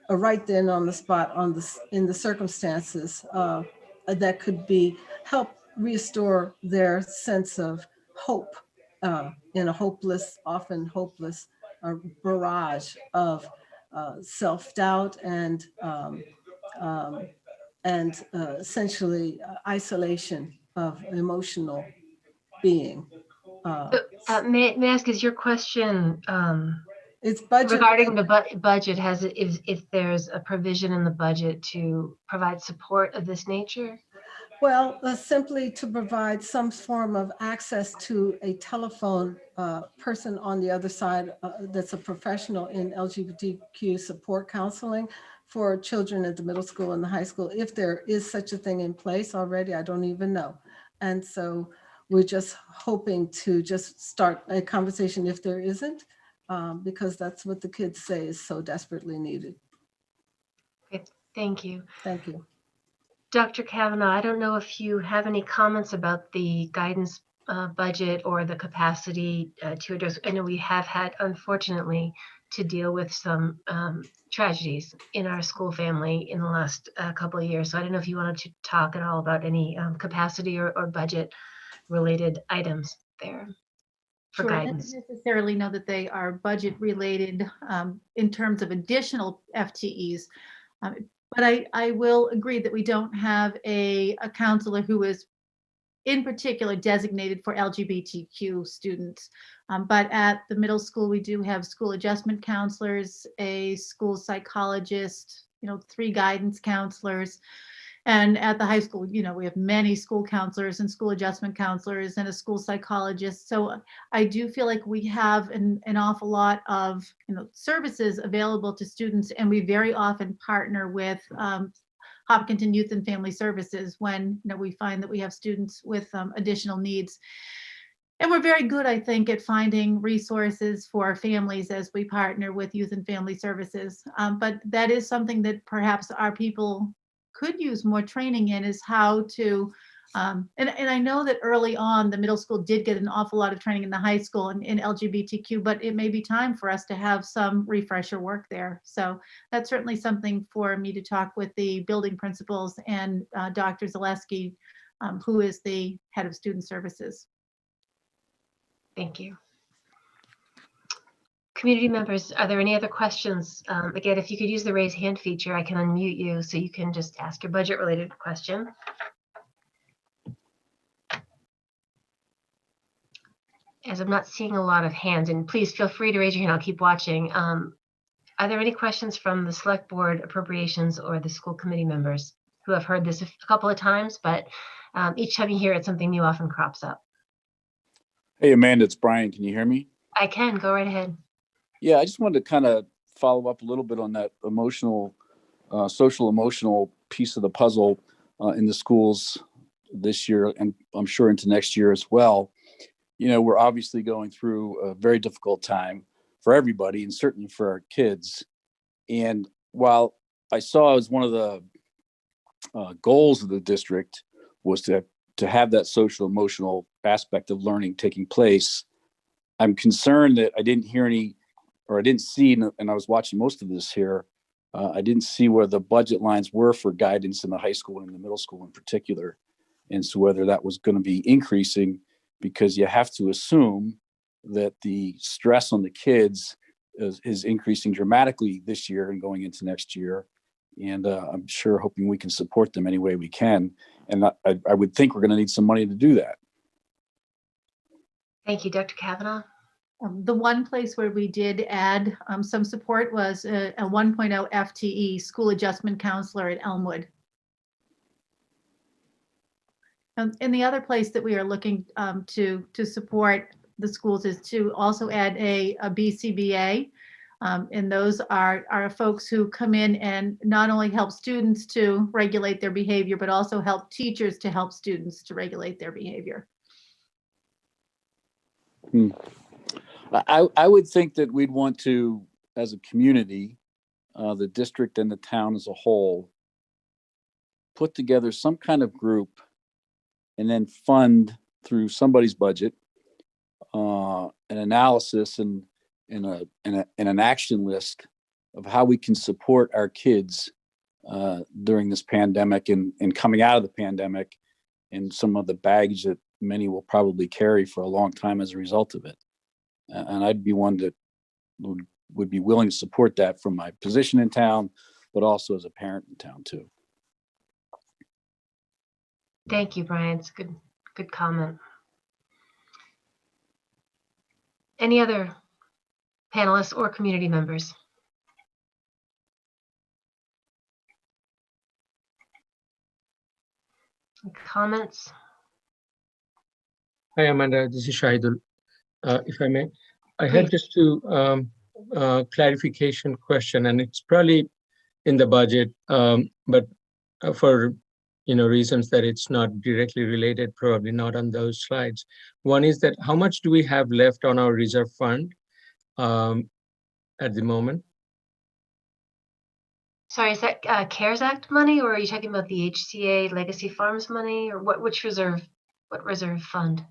E: right then on the spot in the circumstances that could be help restore their sense of hope in a often hopeless barrage of self-doubt and essentially isolation of emotional being.
A: May I ask, is your question
E: It's budget
A: regarding the budget, if there's a provision in the budget to provide support of this nature?
E: Well, simply to provide some form of access to a telephone person on the other side that's a professional in LGBTQ support counseling for children at the middle school and the high school. If there is such a thing in place already, I don't even know. And so we're just hoping to just start a conversation if there isn't, because that's what the kids say is so desperately needed.
A: Okay, thank you.
E: Thank you.
A: Dr. Kavanaugh, I don't know if you have any comments about the guidance budget or the capacity to address. I know we have had, unfortunately, to deal with some tragedies in our school family in the last couple of years. So I don't know if you wanted to talk at all about any capacity or budget related items there for
B: Sure, I
A: guidance.
B: don't necessarily know that they are budget related in terms of additional FTEs. But I will agree that we don't have a counselor who is in particular designated for LGBTQ students. But at the middle school, we do have school adjustment counselors, a school psychologist, 3 guidance counselors. And at the high school, we have many school counselors and school adjustment counselors and a school psychologist. So I do feel like we have an awful lot of services available to students, and we very often partner with Hopkinton Youth and Family Services when we find that we have students with additional needs. And we're very good, I think, at finding resources for families as we partner with Youth and Family Services. But that is something that perhaps our people could use more training in, is how to, and I know that early on the middle school did get an awful lot of training in the high school in LGBTQ, but it may be time for us to have some refresher work there. So that's certainly something for me to talk with the building principals and Dr. Zaleski, who is the head of student services.
A: Thank you. Community members, are there any other questions? Again, if you could use the raise hand feature, I can unmute you so you can just ask your budget related question. As I'm not seeing a lot of hands, and please feel free to raise your hand, I'll keep watching. Are there any questions from the select board, appropriations, or the school committee members who have heard this a couple of times, but each time you hear it, something new often crops up?
F: Hey, Amanda, it's Brian. Can you hear me?
A: I can, go right ahead.
F: Yeah, I just wanted to kind of follow up a little bit on that social emotional piece of the puzzle in the schools this year, and I'm sure into next year as well. We're obviously going through a very difficult time for everybody, and certainly for our kids. And while I saw as one of the goals of the district was to have that social emotional aspect of learning taking place, I'm concerned that I didn't hear any, or I didn't see, and I was watching most of this here, I didn't see where the budget lines were for guidance in the high school and in the middle school in particular. And so whether that was going to be increasing, because you have to assume that the stress on the kids is increasing dramatically this year and going into next year. And I'm sure hoping we can support them any way we can. And I would think we're going to need some money to do that.
A: Thank you, Dr. Kavanaugh.
B: The one place where we did add some support was a 1.0 FTE school adjustment counselor at Elmwood. And the other place that we are looking to support the schools is to also add a BCBA And those are folks who come in and not only help students to regulate their behavior, but also help teachers to help students to regulate their behavior.
F: I would think that we'd want to, as a community, the district and the town as a whole, put together some kind of group and then fund through somebody's budget an analysis and an action list of how we can support our kids during this pandemic and coming out of the pandemic, and some of the baggage that many will probably carry for a long time as a result of it. And I'd be one that would be willing to support that from my position in town, but also as a parent in town too.
A: Thank you, Brian. It's good comment. Any other panelists or community members? Comments?
G: Hi, Amanda. This is Shahidul. If I may, I had just a clarification question, and it's probably in the budget, but for reasons that it's not directly related, probably not on those slides. One is that how much do we have left on our reserve fund at the moment?
A: Sorry, is that CARES Act money, or are you talking about the HCA Legacy Farms money, or what reserve fund?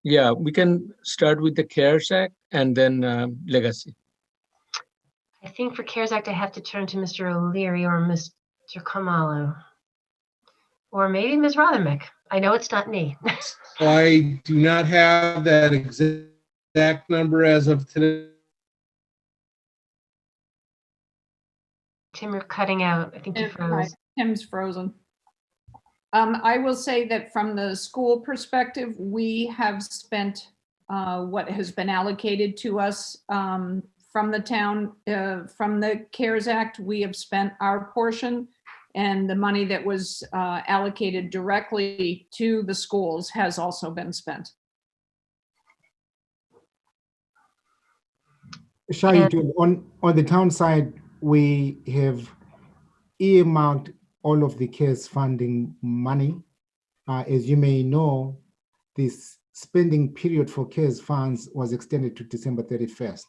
G: Yeah, we can start with the CARES Act and then Legacy.
A: I think for CARES Act, I have to turn to Mr. O'Leary or Mr. Khumalo, or maybe Ms. Rothermick. I know it's not me.
H: I do not have that exact number as of today.
A: Tim, you're cutting out. I think you froze.
C: Tim's frozen. I will say that from the school perspective, we have spent what has been allocated to us from the town, from the CARES Act. We have spent our portion, and the money that was allocated directly to the schools has also been spent.
I: Shahidul, on the town side, we have earmarked all of the CARES funding money. As you may know, this spending period for CARES funds was extended to December 31st.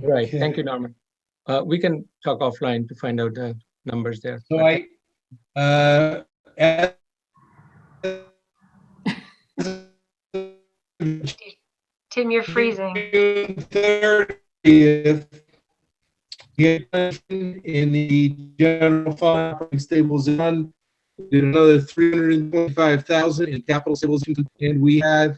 G: Right. Thank you, Norman. We can talk offline to find out the numbers there.
H: So
A: Tim, you're freezing.
H: June 30th, in the general fund operating stabilization, did another $325,000 in capital stabilization, and we had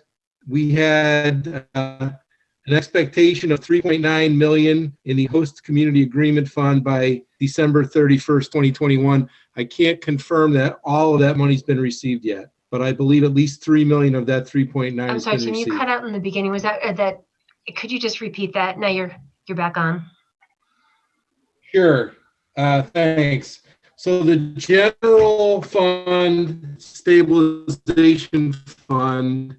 H: an expectation of $3.9 million in the host community agreement fund by December 31st, 2021. I can't confirm that all of that money's been received yet, but I believe at least $3 million of that 3.9
A: I'm
H: has
A: sorry,
H: been
A: Tim, you
H: received.
A: cut out in the beginning. Was that? Could you just repeat that? Now you're back on.
H: Sure. Thanks. So the general fund stabilization fund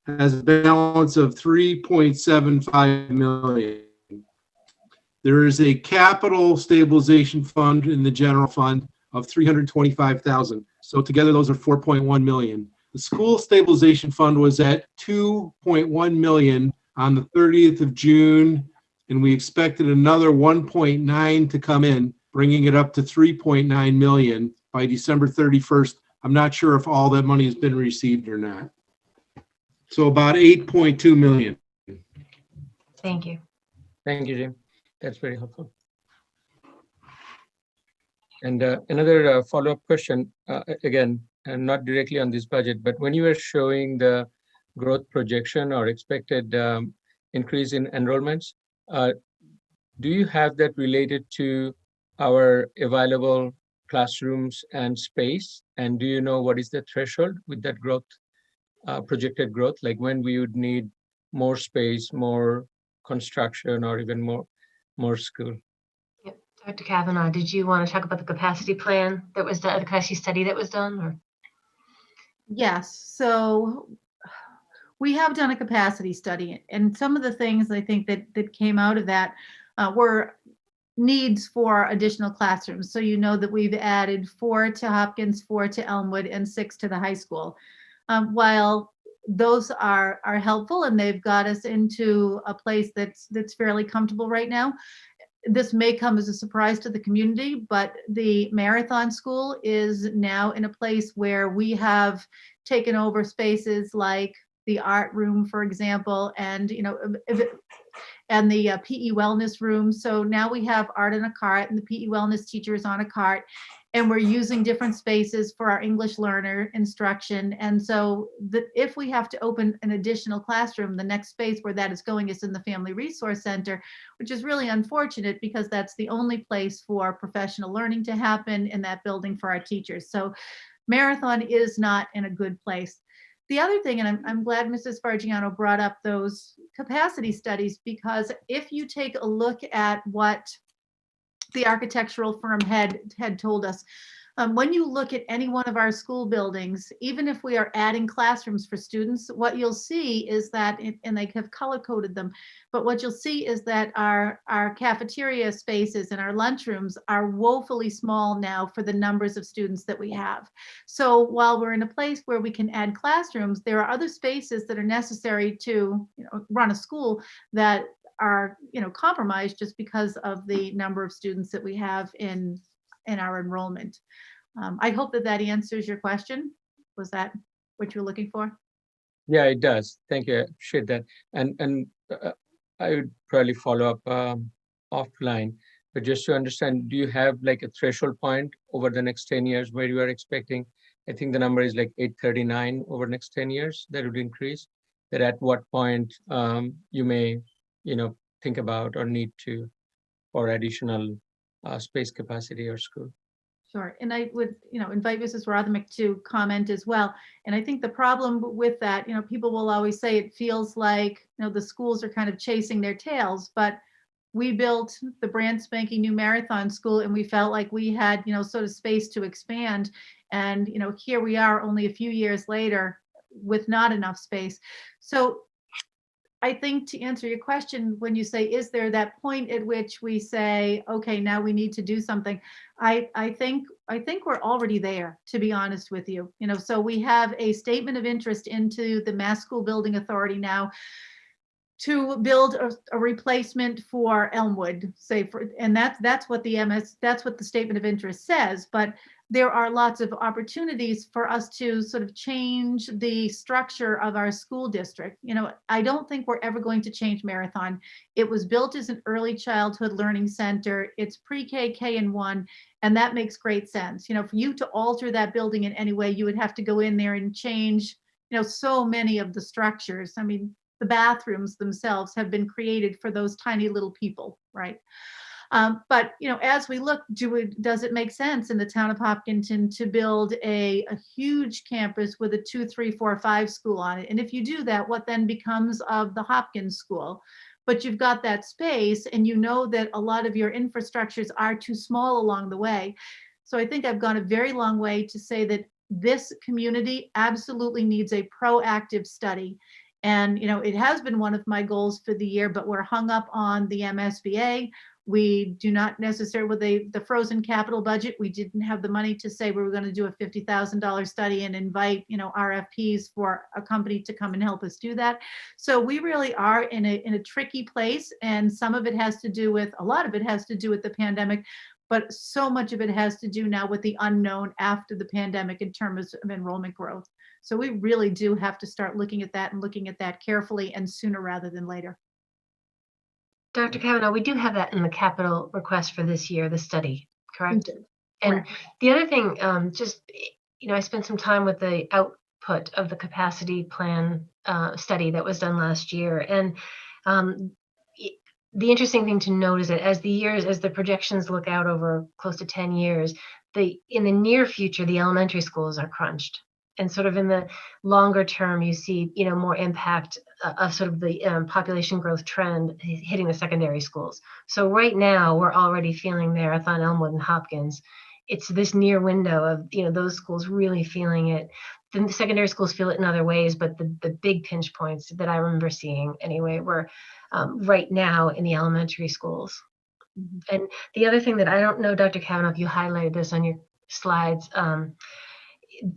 H: has a balance of $3.75 million. There is a capital stabilization fund in the general fund of $325,000. So together those are $4.1 million. The school stabilization fund was at $2.1 million on the 30th of June, and we expected another 1.9 to come in, bringing it up to 3.9 million by December 31st. I'm not sure if all that money has been received or not. So about 8.2 million.
A: Thank you.
G: Thank you, Jim. That's very helpful. And another follow-up question, again, and not directly on this budget, but when you were showing the growth projection or expected increase in enrollments, do you have that related to our available classrooms and space? And do you know what is the threshold with that growth, projected growth, like when we would need more space, more construction, or even more school?
A: Yep. Dr. Kavanaugh, did you want to talk about the capacity plan that was done, the capacity study that was done? Or?
B: Yes, so we have done a capacity study, and some of the things I think that came out of that were needs for additional classrooms. So you know that we've added 4 to Hopkins, 4 to Elmwood, and 6 to the high school. While those are helpful and they've got us into a place that's fairly comfortable right now, this may come as a surprise to the community, but the Marathon School is now in a place where we have taken over spaces like the art room, for example, and and the PE wellness room. So now we have art in a cart, and the PE wellness teacher is on a cart, and we're using different spaces for our English learner instruction. And so if we have to open an additional classroom, the next space where that is going is in the Family Resource Center, which is really unfortunate because that's the only place for professional learning to happen in that building for our teachers. So Marathon is not in a good place. The other thing, and I'm glad Mrs. Fargiano brought up those capacity studies, because if you take a look at what the architectural firm had told us, when you look at any one of our school buildings, even if we are adding classrooms for students, what you'll see is that, and they have color coded them, but what you'll see is that our cafeteria spaces and our lunchrooms are woefully small now for the numbers of students that we have. So while we're in a place where we can add classrooms, there are other spaces that are necessary to run a school that are compromised just because of the number of students that we have in our enrollment. I hope that answers your question. Was that what you're looking for?
G: Yeah, it does. Thank you. I appreciate that. And I would probably follow up offline, but just to understand, do you have like a threshold point over the next 10 years where you are expecting? I think the number is like 839 over the next 10 years that would increase. That at what point you may, think about or need to for additional space capacity or school.
B: Sure, and I would, invite Mrs. Rothermick to comment as well. And I think the problem with that, people will always say it feels like, the schools are kind of chasing their tails, but we built the brand spanking new Marathon School, and we felt like we had, sort of space to expand. And, here we are only a few years later with not enough space. So I think to answer your question, when you say, is there that point at which we say, okay, now we need to do something? I think we're already there, to be honest with you. So we have a statement of interest into the Mass School Building Authority now to build a replacement for Elmwood, and that's what the statement of interest says. But there are lots of opportunities for us to sort of change the structure of our school district. I don't think we're ever going to change Marathon. It was built as an early childhood learning center. It's pre-K, K, and 1, and that makes great sense. For you to alter that building in any way, you would have to go in there and change, so many of the structures. I mean, the bathrooms themselves have been created for those tiny little people, right? But as we look, does it make sense in the town of Hopkinton to build a huge campus with a 2, 3, 4, 5 school on it? And if you do that, what then becomes of the Hopkins School? But you've got that space, and that a lot of your infrastructures are too small along the way. So I think I've gone a very long way to say that this community absolutely needs a proactive study. And, it has been one of my goals for the year, but we're hung up on the MSBA. We do not necessarily, with the frozen capital budget, we didn't have the money to say we were going to do a $50,000 study and invite, RFPs for a company to come and help us do that. So we really are in a tricky place, and a lot of it has to do with the pandemic, but so much of it has to do now with the unknown after the pandemic in terms of enrollment growth. So we really do have to start looking at that carefully and sooner rather than later.
A: Dr. Kavanaugh, we do have that in the capital request for this year, the study, correct? And the other thing, I spent some time with the output of the capacity plan study that was done last year. And the interesting thing to note is that as the projections look out over close to 10 years, in the near future, the elementary schools are crunched. And sort of in the longer term, you see, more impact of sort of the population growth trend hitting the secondary schools. So right now, we're already feeling Marathon, Elmwood, and Hopkins. It's this near window of, those schools really feeling it. the secondary schools feel it in other ways, but the big pinch points that I remember seeing anyway were right now in the elementary schools. And the other thing that I don't know, Dr. Kavanaugh, if you highlighted this on your slides,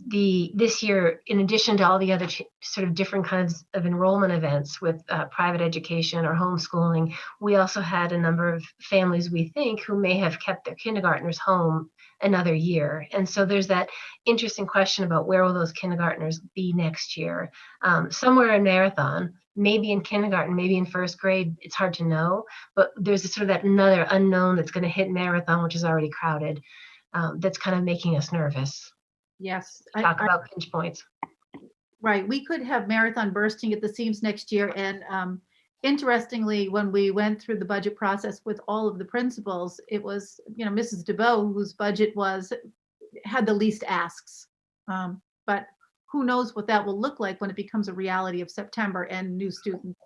A: this year, in addition to all the other sort of different kinds of enrollment events with private education or homeschooling, we also had a number of families, we think, who may have kept their kindergartners home another year. And so there's that interesting question about where will those kindergartners be next year? Somewhere in Marathon, maybe in kindergarten, maybe in first grade, it's hard to know, but there's sort of that another unknown that's going to hit Marathon, which is already crowded, that's kind of making us nervous.
B: Yes.
A: Talk about pinch points.
B: Right. We could have Marathon bursting at the seams next year. And interestingly, when we went through the budget process with all of the principals, it was, Mrs. DeBow, whose budget had the least asks. But who knows what that will look like when it becomes a reality of September and new students.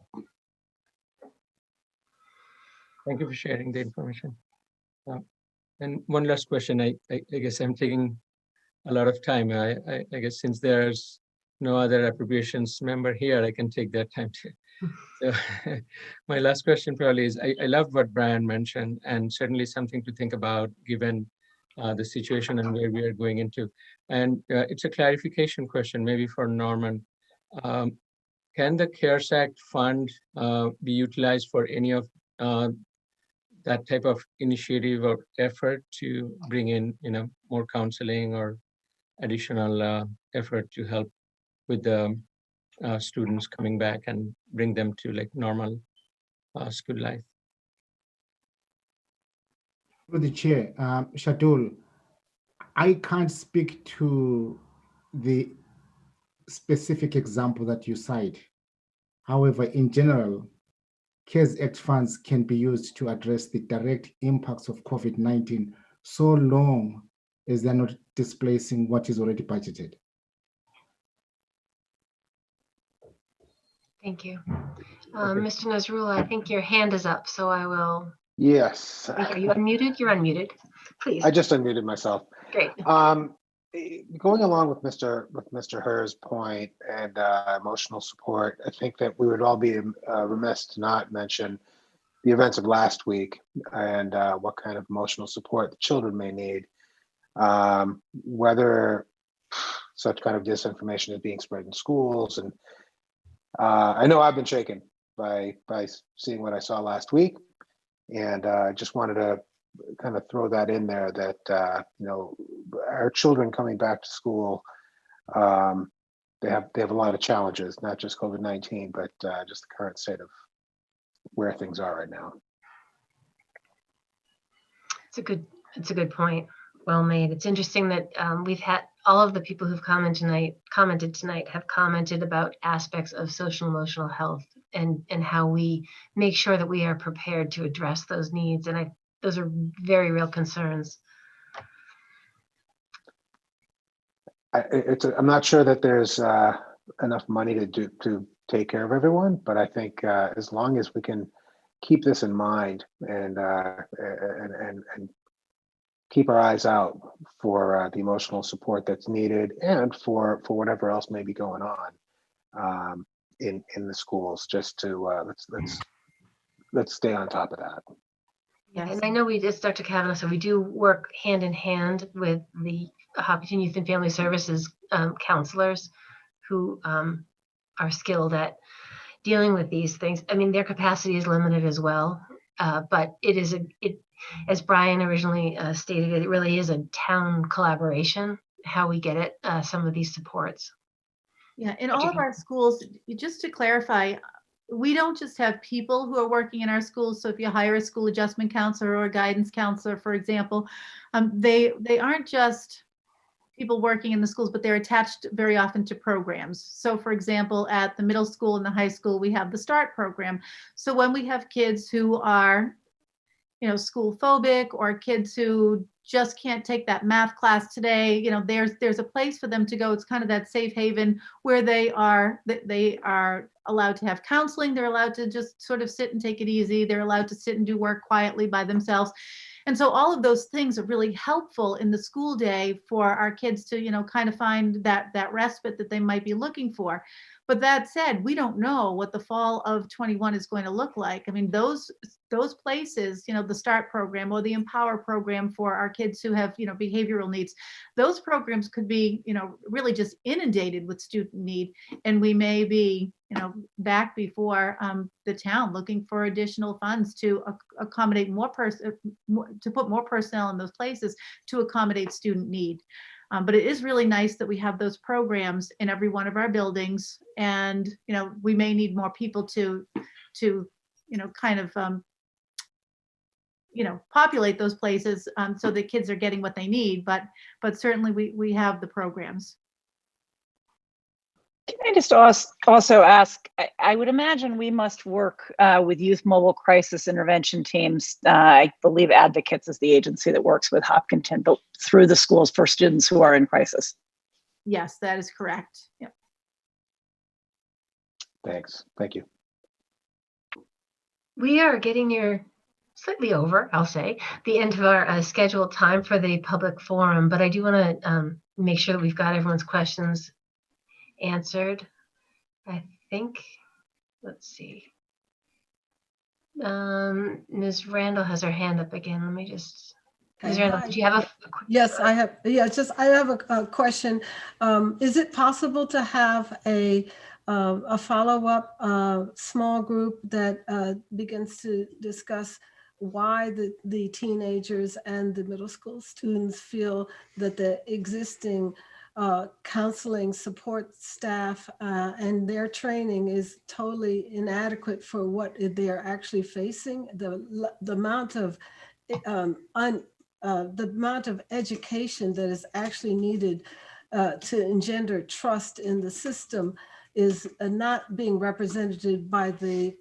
G: Thank you for sharing the information. And one last question. I guess I'm taking a lot of time. I guess since there's no other appropriations member here, I can take that time too. So my last question probably is, I loved what Brian mentioned, and certainly something to think about given the situation and where we are going into. And it's a clarification question, maybe for Norman. Can the CARES Act fund be utilized for any of that type of initiative or effort to bring in, more counseling or additional effort to help with the students coming back and bring them to like normal school life?
I: Through the chair, Shatul, I can't speak to the specific example that you cite. However, in general, CARES Act funds can be used to address the direct impacts of COVID-19 so long as they're not displacing what is already budgeted.
A: Thank you. Mr. Nazrullah, I think your hand is up, so I will.
J: Yes.
A: Are you unmuted? You're unmuted. Please.
J: I just unmuted myself.
A: Great.
J: Going along with Mr. Herr's point and emotional support, I think that we would all be remiss to not mention the events of last week and what kind of emotional support the children may need. Whether such kind of disinformation is being spread in schools, and I know I've been shaken by seeing what I saw last week, and I just wanted to kind of throw that in there that our children coming back to school, they have a lot of challenges, not just COVID-19, but just the current state of where things are right now.
A: It's a good point. Well made. It's interesting that we've had all of the people who've commented tonight have commented about aspects of social emotional health and how we make sure that we are prepared to address those needs. And those are very real concerns.
J: I'm not sure that there's enough money to take care of everyone, but I think as long as we can keep this in mind and keep our eyes out for the emotional support that's needed and for whatever else may be going on in the schools, just to let's stay on top of that.
A: Yes. And I know Dr. Kavanaugh, so we do work hand in hand with the Hopkinton Youth and Family Services counselors who are skilled at dealing with these things. I mean, their capacity is limited as well, but as Brian originally stated, it really is a town collaboration, how we get it, some of these supports.
B: Yeah, in all of our schools, just to clarify, we don't just have people who are working in our schools. So if you hire a school adjustment counselor or a guidance counselor, for example, they aren't just people working in the schools, but they're attached very often to programs. So for example, at the middle school and the high school, we have the START program. So when we have kids who are, school phobic, or kids who just can't take that math class today, there's a place for them to go. It's kind of that safe haven where they are allowed to have counseling. They're allowed to just sort of sit and take it easy. They're allowed to sit and do work quietly by themselves. And so all of those things are really helpful in the school day for our kids to, kind of find that respite that they might be looking for. But that said, we don't know what the fall of 21 is going to look like. I mean, those places, the START program or the Empower program for our kids who have, behavioral needs, those programs could be, really just inundated with student need. And we may be, back before the town looking for additional funds to accommodate to put more personnel in those places to accommodate student need. But it is really nice that we have those programs in every one of our buildings, and we may need more people to kind of populate those places so the kids are getting what they need. But certainly we have the programs.
K: Can I just also ask, I would imagine we must work with youth mobile crisis intervention teams. I believe Advocates is the agency that works with Hopkinton, but through the schools for students who are in crisis.
B: Yes, that is correct. Yep.
J: Thanks. Thank you.
A: We are getting near, slightly over, I'll say, the end of our scheduled time for the public forum, but I do want to make sure that we've got everyone's questions answered. I think, let's see. Ms. Randall has her hand up again. Let me just, Ms. Randall, did you have a
E: Yes, I have. Yeah, I have a question. Is it possible to have a follow-up small group that begins to discuss why the teenagers and the middle school students feel that the existing counseling support staff and their training is totally inadequate for what they're actually facing? The amount of education that is actually needed to engender trust in the system is not being represented by the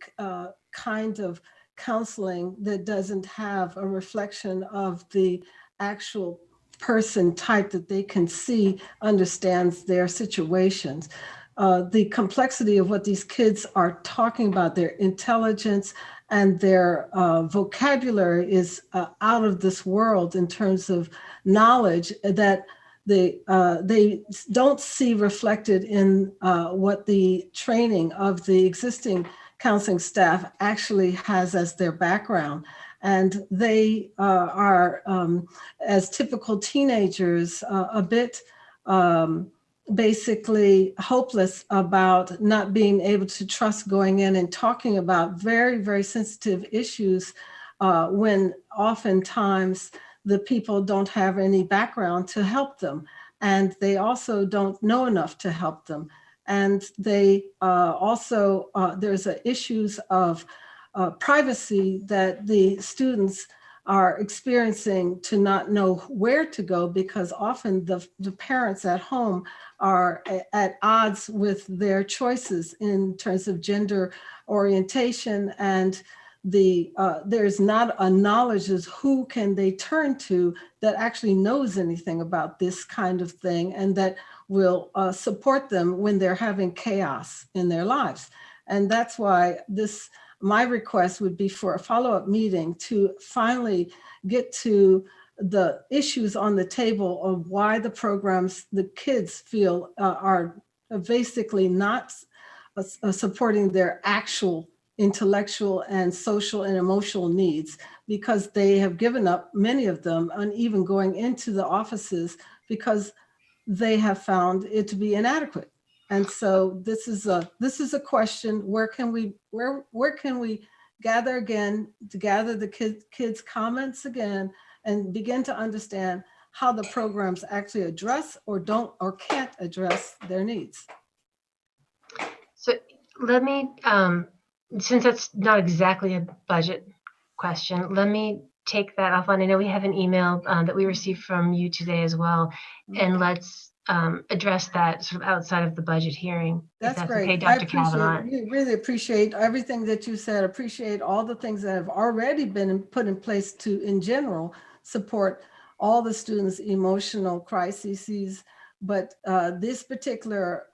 E: kind of counseling that doesn't have a reflection of the actual person type that they can see understands their situations. The complexity of what these kids are talking about, their intelligence and their vocabulary is out of this world in terms of knowledge that they don't see reflected in what the training of the existing counseling staff actually has as their background. And they are, as typical teenagers, a bit basically hopeless about not being able to trust going in and talking about very, very sensitive issues when oftentimes the people don't have any background to help them. And they also don't know enough to help them. And they also, there's issues of privacy that the students are experiencing to not know where to go, because often the parents at home are at odds with their choices in terms of gender orientation, and there's not a knowledge of who can they turn to that actually knows anything about this kind of thing and that will support them when they're having chaos in their lives. And that's why my request would be for a follow-up meeting to finally get to the issues on the table of why the programs the kids feel are basically not supporting their actual intellectual and social and emotional needs, because they have given up, many of them, on even going into the offices because they have found it to be inadequate. And so this is a question: where can we gather again, to gather the kids' comments again, and begin to understand how the programs actually address or don't or can't address their needs.
A: So let me, since that's not exactly a budget question, let me take that offline. I know we have an email that we received from you today as well, and let's address that sort of outside of the budget hearing.
E: That's great.
A: Okay, Dr. Kavanaugh.
E: Really appreciate everything that you said. Appreciate all the things that have already been put in place to, in general, support all the students' emotional crises. But this particular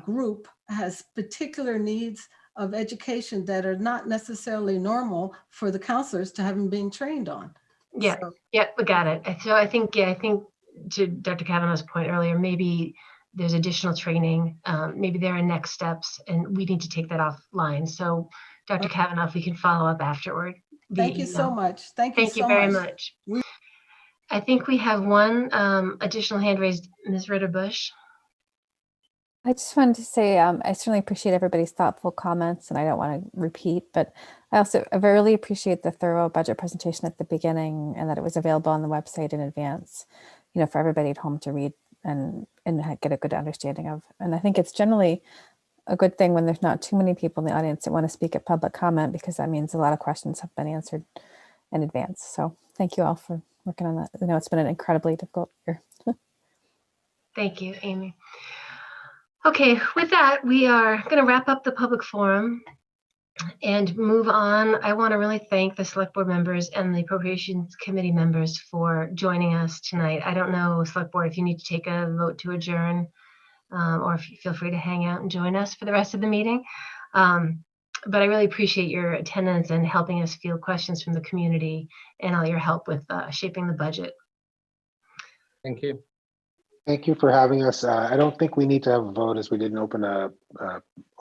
E: group has particular needs of education that are not necessarily normal for the counselors to have been trained on.
A: Yeah,
E: So,
A: yeah, we got it. So I think to Dr. Kavanaugh's point earlier, maybe there's additional training. Maybe there are next steps, and we need to take that offline. So, Dr.
E: Okay.
A: Kavanaugh, if we can follow up afterward via
E: thank you so
A: email.
E: much. Thank you
A: Thank you
E: so
A: very
E: much.
A: much. I think we have one additional hand raised, Ms. Ritter-Bush.
L: I just wanted to say I certainly appreciate everybody's thoughtful comments, and I don't want to repeat, but I really appreciate the thorough budget presentation at the beginning and that it was available on the website in advance, for everybody at home to read and get a good understanding of. And I think it's generally a good thing when there's not too many people in the audience that want to speak at public comment, because that means a lot of questions have been answered in advance. So thank you all for working on that. It's been an incredibly difficult year.
A: Thank you, Amy. Okay, with that, we are going to wrap up the public forum and move on. I want to really thank the select board members and the appropriations committee members for joining us tonight. I don't know, select board, if you need to take a vote to adjourn, or if you feel free to hang out and join us for the rest of the meeting. But I really appreciate your attendance and helping us field questions from the community and all your help with shaping the budget.
G: Thank you.
J: Thank you for having us. I don't think we need to have a vote, as we didn't open a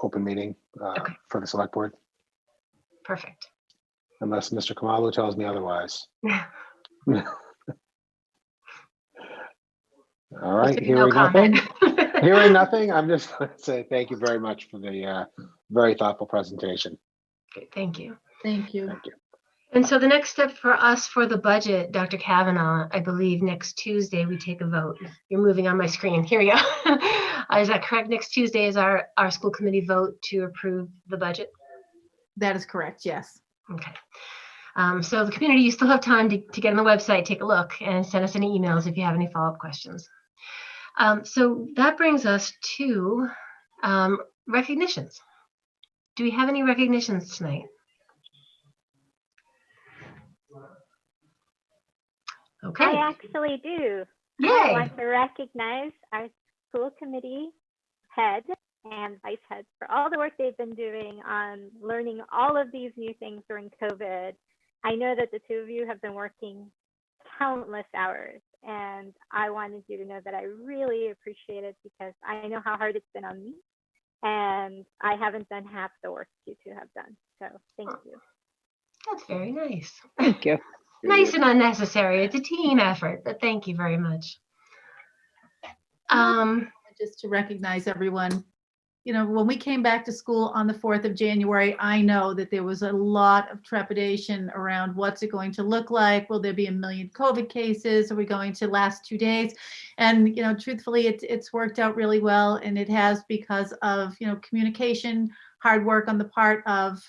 J: open meeting
A: Okay.
J: for the select board,
A: Perfect.
J: unless Mr. Kamalu tells me otherwise. All right, hearing nothing. Hearing nothing, I'm just going to say thank you very much for the very thoughtful presentation.
A: Okay, thank you.
B: Thank you.
J: Thank you.
A: And so the next step for us for the budget, Dr. Kavanaugh, I believe next Tuesday we take a vote. You're moving on my screen. Here we go. Is that correct? Next Tuesday is our school committee vote to approve the budget?
B: That is correct, yes.
A: Okay. So the community, you still have time to get on the website, take a look, and send us any emails if you have any follow-up questions. So that brings us to recognitions. Do we have any recognitions tonight? Okay.
M: I actually do.
A: Yay.
M: I want to recognize our school committee head and vice heads for all the work they've been doing on learning all of these new things during COVID. I know that the two of you have been working countless hours, and I wanted you to know that I really appreciate it, because I know how hard it's been on me, and I haven't done half the work you two have done. So thank you.
A: That's very nice.
K: Thank you.
A: Nice and unnecessary. It's a team effort, but thank you very much.
B: Just to recognize everyone, when we came back to school on the 4th of January, I know that there was a lot of trepidation around what's it going to look like? Will there be a million COVID cases? Are we going to last 2 days? And, truthfully, it's worked out really well. And it has, because of, communication, hard work on the part of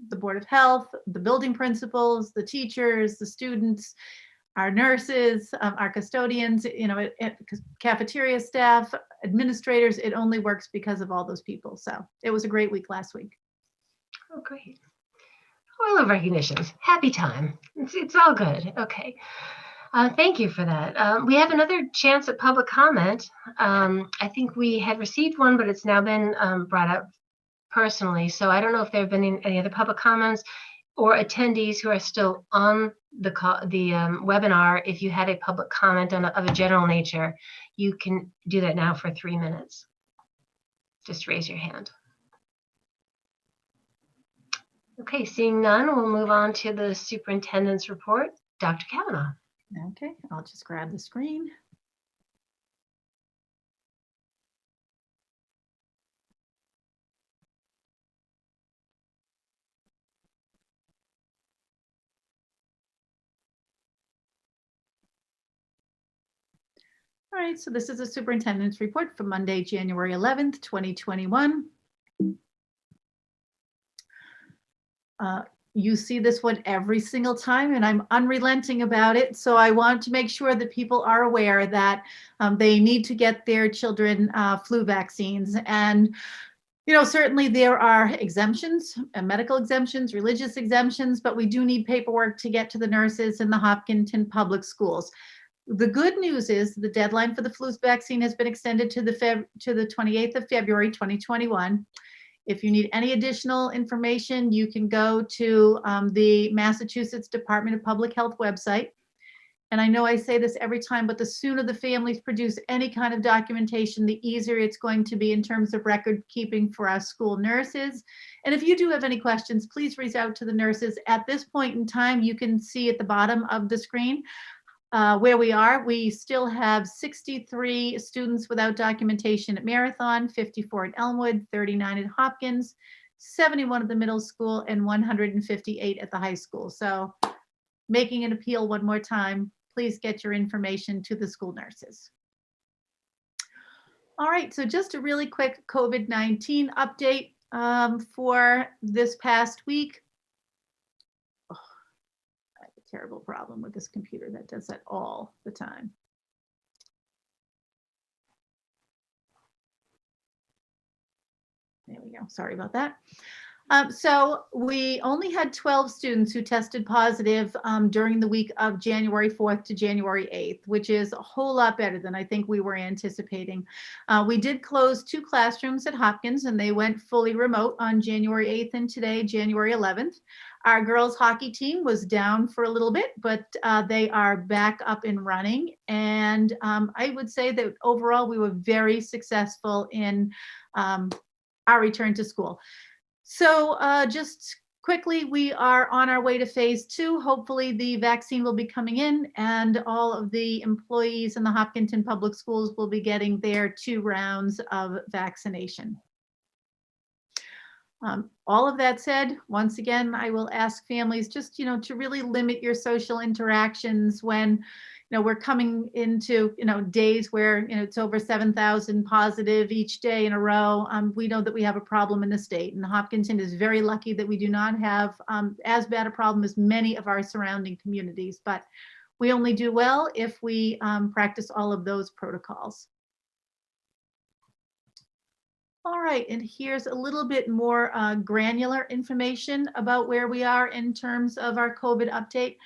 B: the Board of Health, the building principals, the teachers, the students, our nurses, our custodians, cafeteria staff, administrators. It only works because of all those people. So it was a great week last week.
A: Oh, great. I love recognitions. Happy time. It's all good. Okay. Thank you for that. We have another chance at public comment. I think we had received one, but it's now been brought up personally. So I don't know if there have been any other public comments or attendees who are still on the webinar. If you had a public comment of a general nature, you can do that now for 3 minutes. Just raise your hand. Okay, seeing none, we'll move on to the superintendent's report. Dr. Kavanaugh.
B: Okay, I'll just grab the screen. All right, so this is a superintendent's report for Monday, January 11th, 2021. You see this one every single time, and I'm unrelenting about it. So I want to make sure that people are aware that they need to get their children flu vaccines. And certainly there are exemptions, medical exemptions, religious exemptions, but we do need paperwork to get to the nurses in the Hopkinton Public Schools. The good news is the deadline for the flu vaccine has been extended to the 28th of February, 2021. If you need any additional information, you can go to the Massachusetts Department of Public Health website. And I know I say this every time, but the sooner the families produce any kind of documentation, the easier it's going to be in terms of record keeping for our school nurses. And if you do have any questions, please reach out to the nurses. At this point in time, you can see at the bottom of the screen where we are. We still have 63 students without documentation at Marathon, 54 at Elmwood, 39 at Hopkins, 71 at the middle school, and 158 at the high school. So making an appeal one more time, please get your information to the school nurses. All right, so just a really quick COVID-19 update for this past week. Oh, I have a terrible problem with this computer that does that all the time. There we go, sorry about that. So we only had 12 students who tested positive during the week of January 4th to January 8th, which is a whole lot better than I think we were anticipating. We did close 2 classrooms at Hopkins, and they went fully remote on January 8th and today, January 11th. Our girls hockey team was down for a little bit, but they are back up and running. And I would say that overall we were very successful in our return to school. So just quickly, we are on our way to phase 2. Hopefully the vaccine will be coming in and all of the employees in the Hopkinton Public Schools will be getting their 2 rounds of vaccination. All of that said, once again, I will ask families just, to really limit your social interactions when, we're coming into, days where, it's over 7,000 positive each day in a row. We know that we have a problem in the state, and Hopkinton is very lucky that we do not have as bad a problem as many of our surrounding communities, but we only do well if we practice all of those protocols. All right, and here's a little bit more granular information about where we are in terms of our COVID update.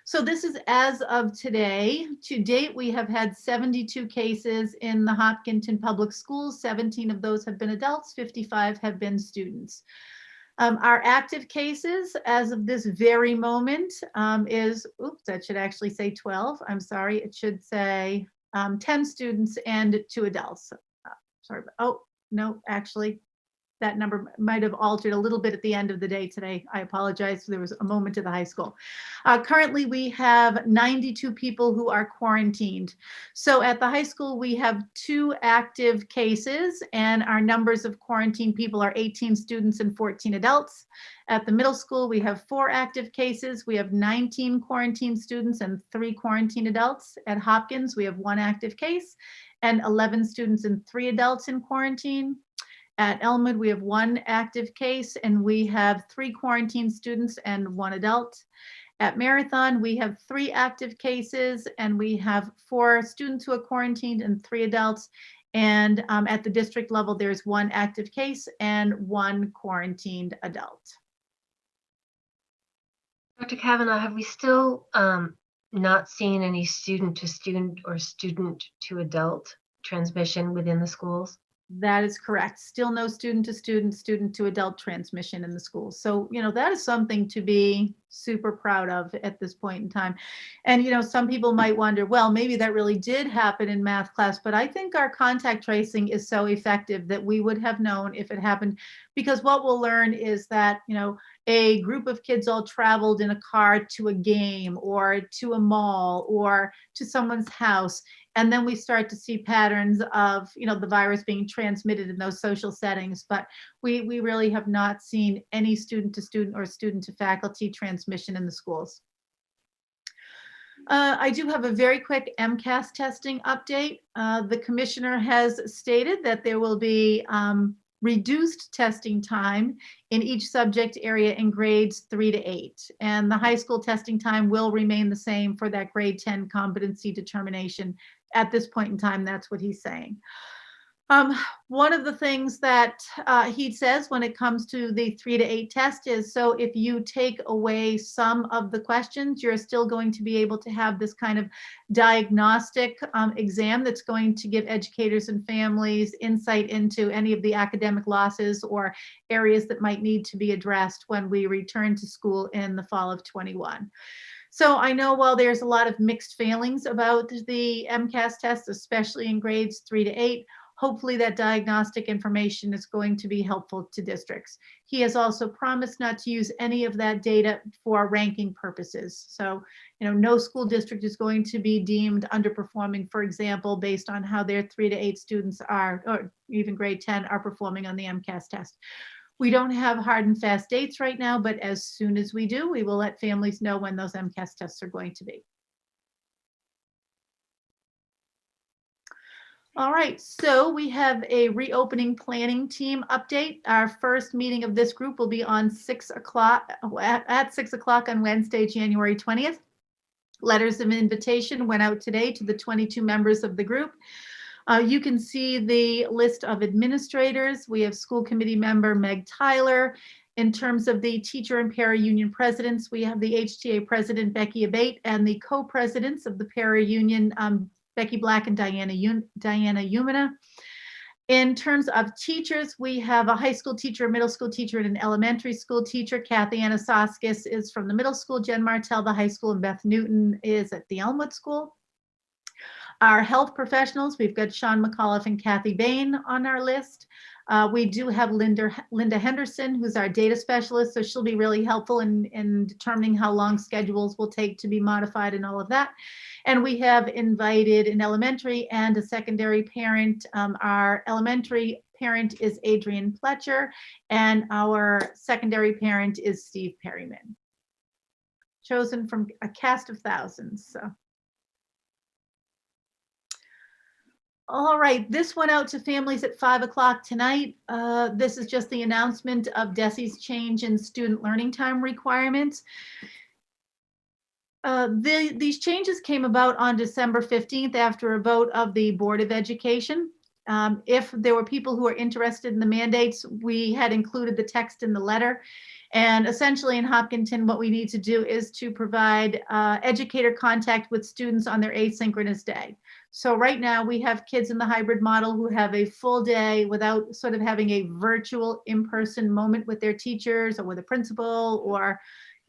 B: So this is as of today. To date, we have had 72 cases in the Hopkinton Public Schools. 17 of those have been adults, 55 have been students. Our active cases as of this very moment is, oops, that should actually say 12. I'm sorry, it should say 10 students and 2 adults. Sorry, oh, no, actually, that number might have altered a little bit at the end of the day today. I apologize. There was a moment at the high school. Currently, we have 92 people who are quarantined. So at the high school, we have 2 active cases, and our numbers of quarantined people are 18 students and 14 adults. At the middle school, we have 4 active cases. We have 19 quarantined students and 3 quarantined adults. At Hopkins, we have 1 active case and 11 students and 3 adults in quarantine. At Elmwood, we have 1 active case and we have 3 quarantined students and 1 adult. At Marathon, we have 3 active cases and we have 4 students who are quarantined and 3 adults. And at the district level, there's 1 active case and 1 quarantined adult.
A: Dr. Kavanaugh, have we still not seen any student to student or student to adult transmission within the schools?
B: That is correct. Still no student to student, student to adult transmission in the schools. So, that is something to be super proud of at this point in time. And, some people might wonder, well, maybe that really did happen in math class, but I think our contact tracing is so effective that we would have known if it happened, because what we'll learn is that, a group of kids all traveled in a car to a game or to a mall or to someone's house. And then we start to see patterns of, the virus being transmitted in those social settings. But we really have not seen any student to student or student to faculty transmission in the schools. I do have a very quick MCAS testing update. The commissioner has stated that there will be reduced testing time in each subject area in grades 3 to 8. And the high school testing time will remain the same for that grade 10 competency determination. At this point in time, that's what he's saying. One of the things that he says when it comes to the 3 to 8 test is, so if you take away some of the questions, you're still going to be able to have this kind of diagnostic exam that's going to give educators and families insight into any of the academic losses or areas that might need to be addressed when we return to school in the fall of 21. So I know while there's a lot of mixed feelings about the MCAS test, especially in grades 3 to 8, hopefully that diagnostic information is going to be helpful to districts. He has also promised not to use any of that data for ranking purposes. So, no school district is going to be deemed underperforming, for example, based on how their 3 to 8 students are, or even grade 10 are performing on the MCAS test. We don't have hard and fast dates right now, but as soon as we do, we will let families know when those MCAS tests are going to be. All right, so we have a reopening planning team update. Our first meeting of this group will be on 6 o'clock, at 6 o'clock on Wednesday, January 20th. Letters of invitation went out today to the 22 members of the group. You can see the list of administrators. We have school committee member Meg Tyler. In terms of the teacher and para union presidents, we have the HTA president Becky Abate and the co-presidents of the para union, Becky Black and Diana Umina. In terms of teachers, we have a high school teacher, a middle school teacher, and an elementary school teacher. Kathy Anasaskis is from the middle school, Jen Martell, the high school, and Beth Newton is at the Elmwood School. Our health professionals, we've got Sean McAuliffe and Kathy Bain on our list. We do have Linda Henderson, who's our data specialist, so she'll be really helpful in determining how long schedules will take to be modified and all of that. And we have invited an elementary and a secondary parent. Our elementary parent is Adrian Fletcher, and our secondary parent is Steve Perryman, chosen from a cast of thousands. So. All right, this went out to families at 5 o'clock tonight. This is just the announcement of DESE's change in student learning time requirements. These changes came about on December 15th after a vote of the Board of Education. If there were people who were interested in the mandates, we had included the text in the letter. And essentially in Hopkinton, what we need to do is to provide educator contact with students on their asynchronous day. So right now we have kids in the hybrid model who have a full day without sort of having a virtual in-person moment with their teachers or with a principal or,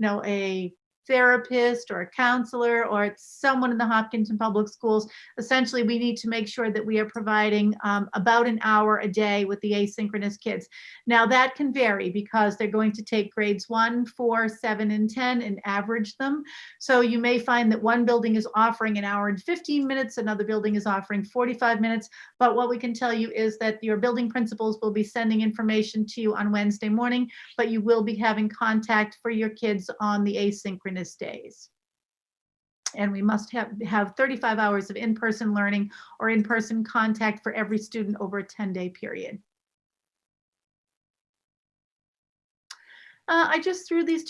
B: a therapist or a counselor or someone in the Hopkinton Public Schools. Essentially, we need to make sure that we are providing about an hour a day with the asynchronous kids. Now that can vary because they're going to take grades 1, 4, 7, and 10 and average them. So you may find that one building is offering an hour and 15 minutes, another building is offering 45 minutes. But what we can tell you is that your building principals will be sending information to you on Wednesday morning, but you will be having contact for your kids on the asynchronous days. And we must have 35 hours of in-person learning or in-person contact for every student over a 10-day period. I just threw these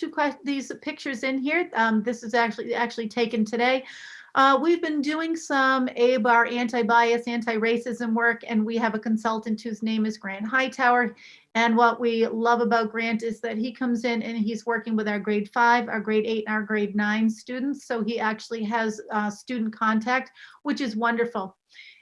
B: pictures in here. This is actually taken today. We've been doing some ABAR anti-bias, anti-racism work, and we have a consultant whose name is Grant Hightower. And what we love about Grant is that he comes in and he's working with our grade 5, our grade 8, and our grade 9 students. So he actually has student contact, which is wonderful.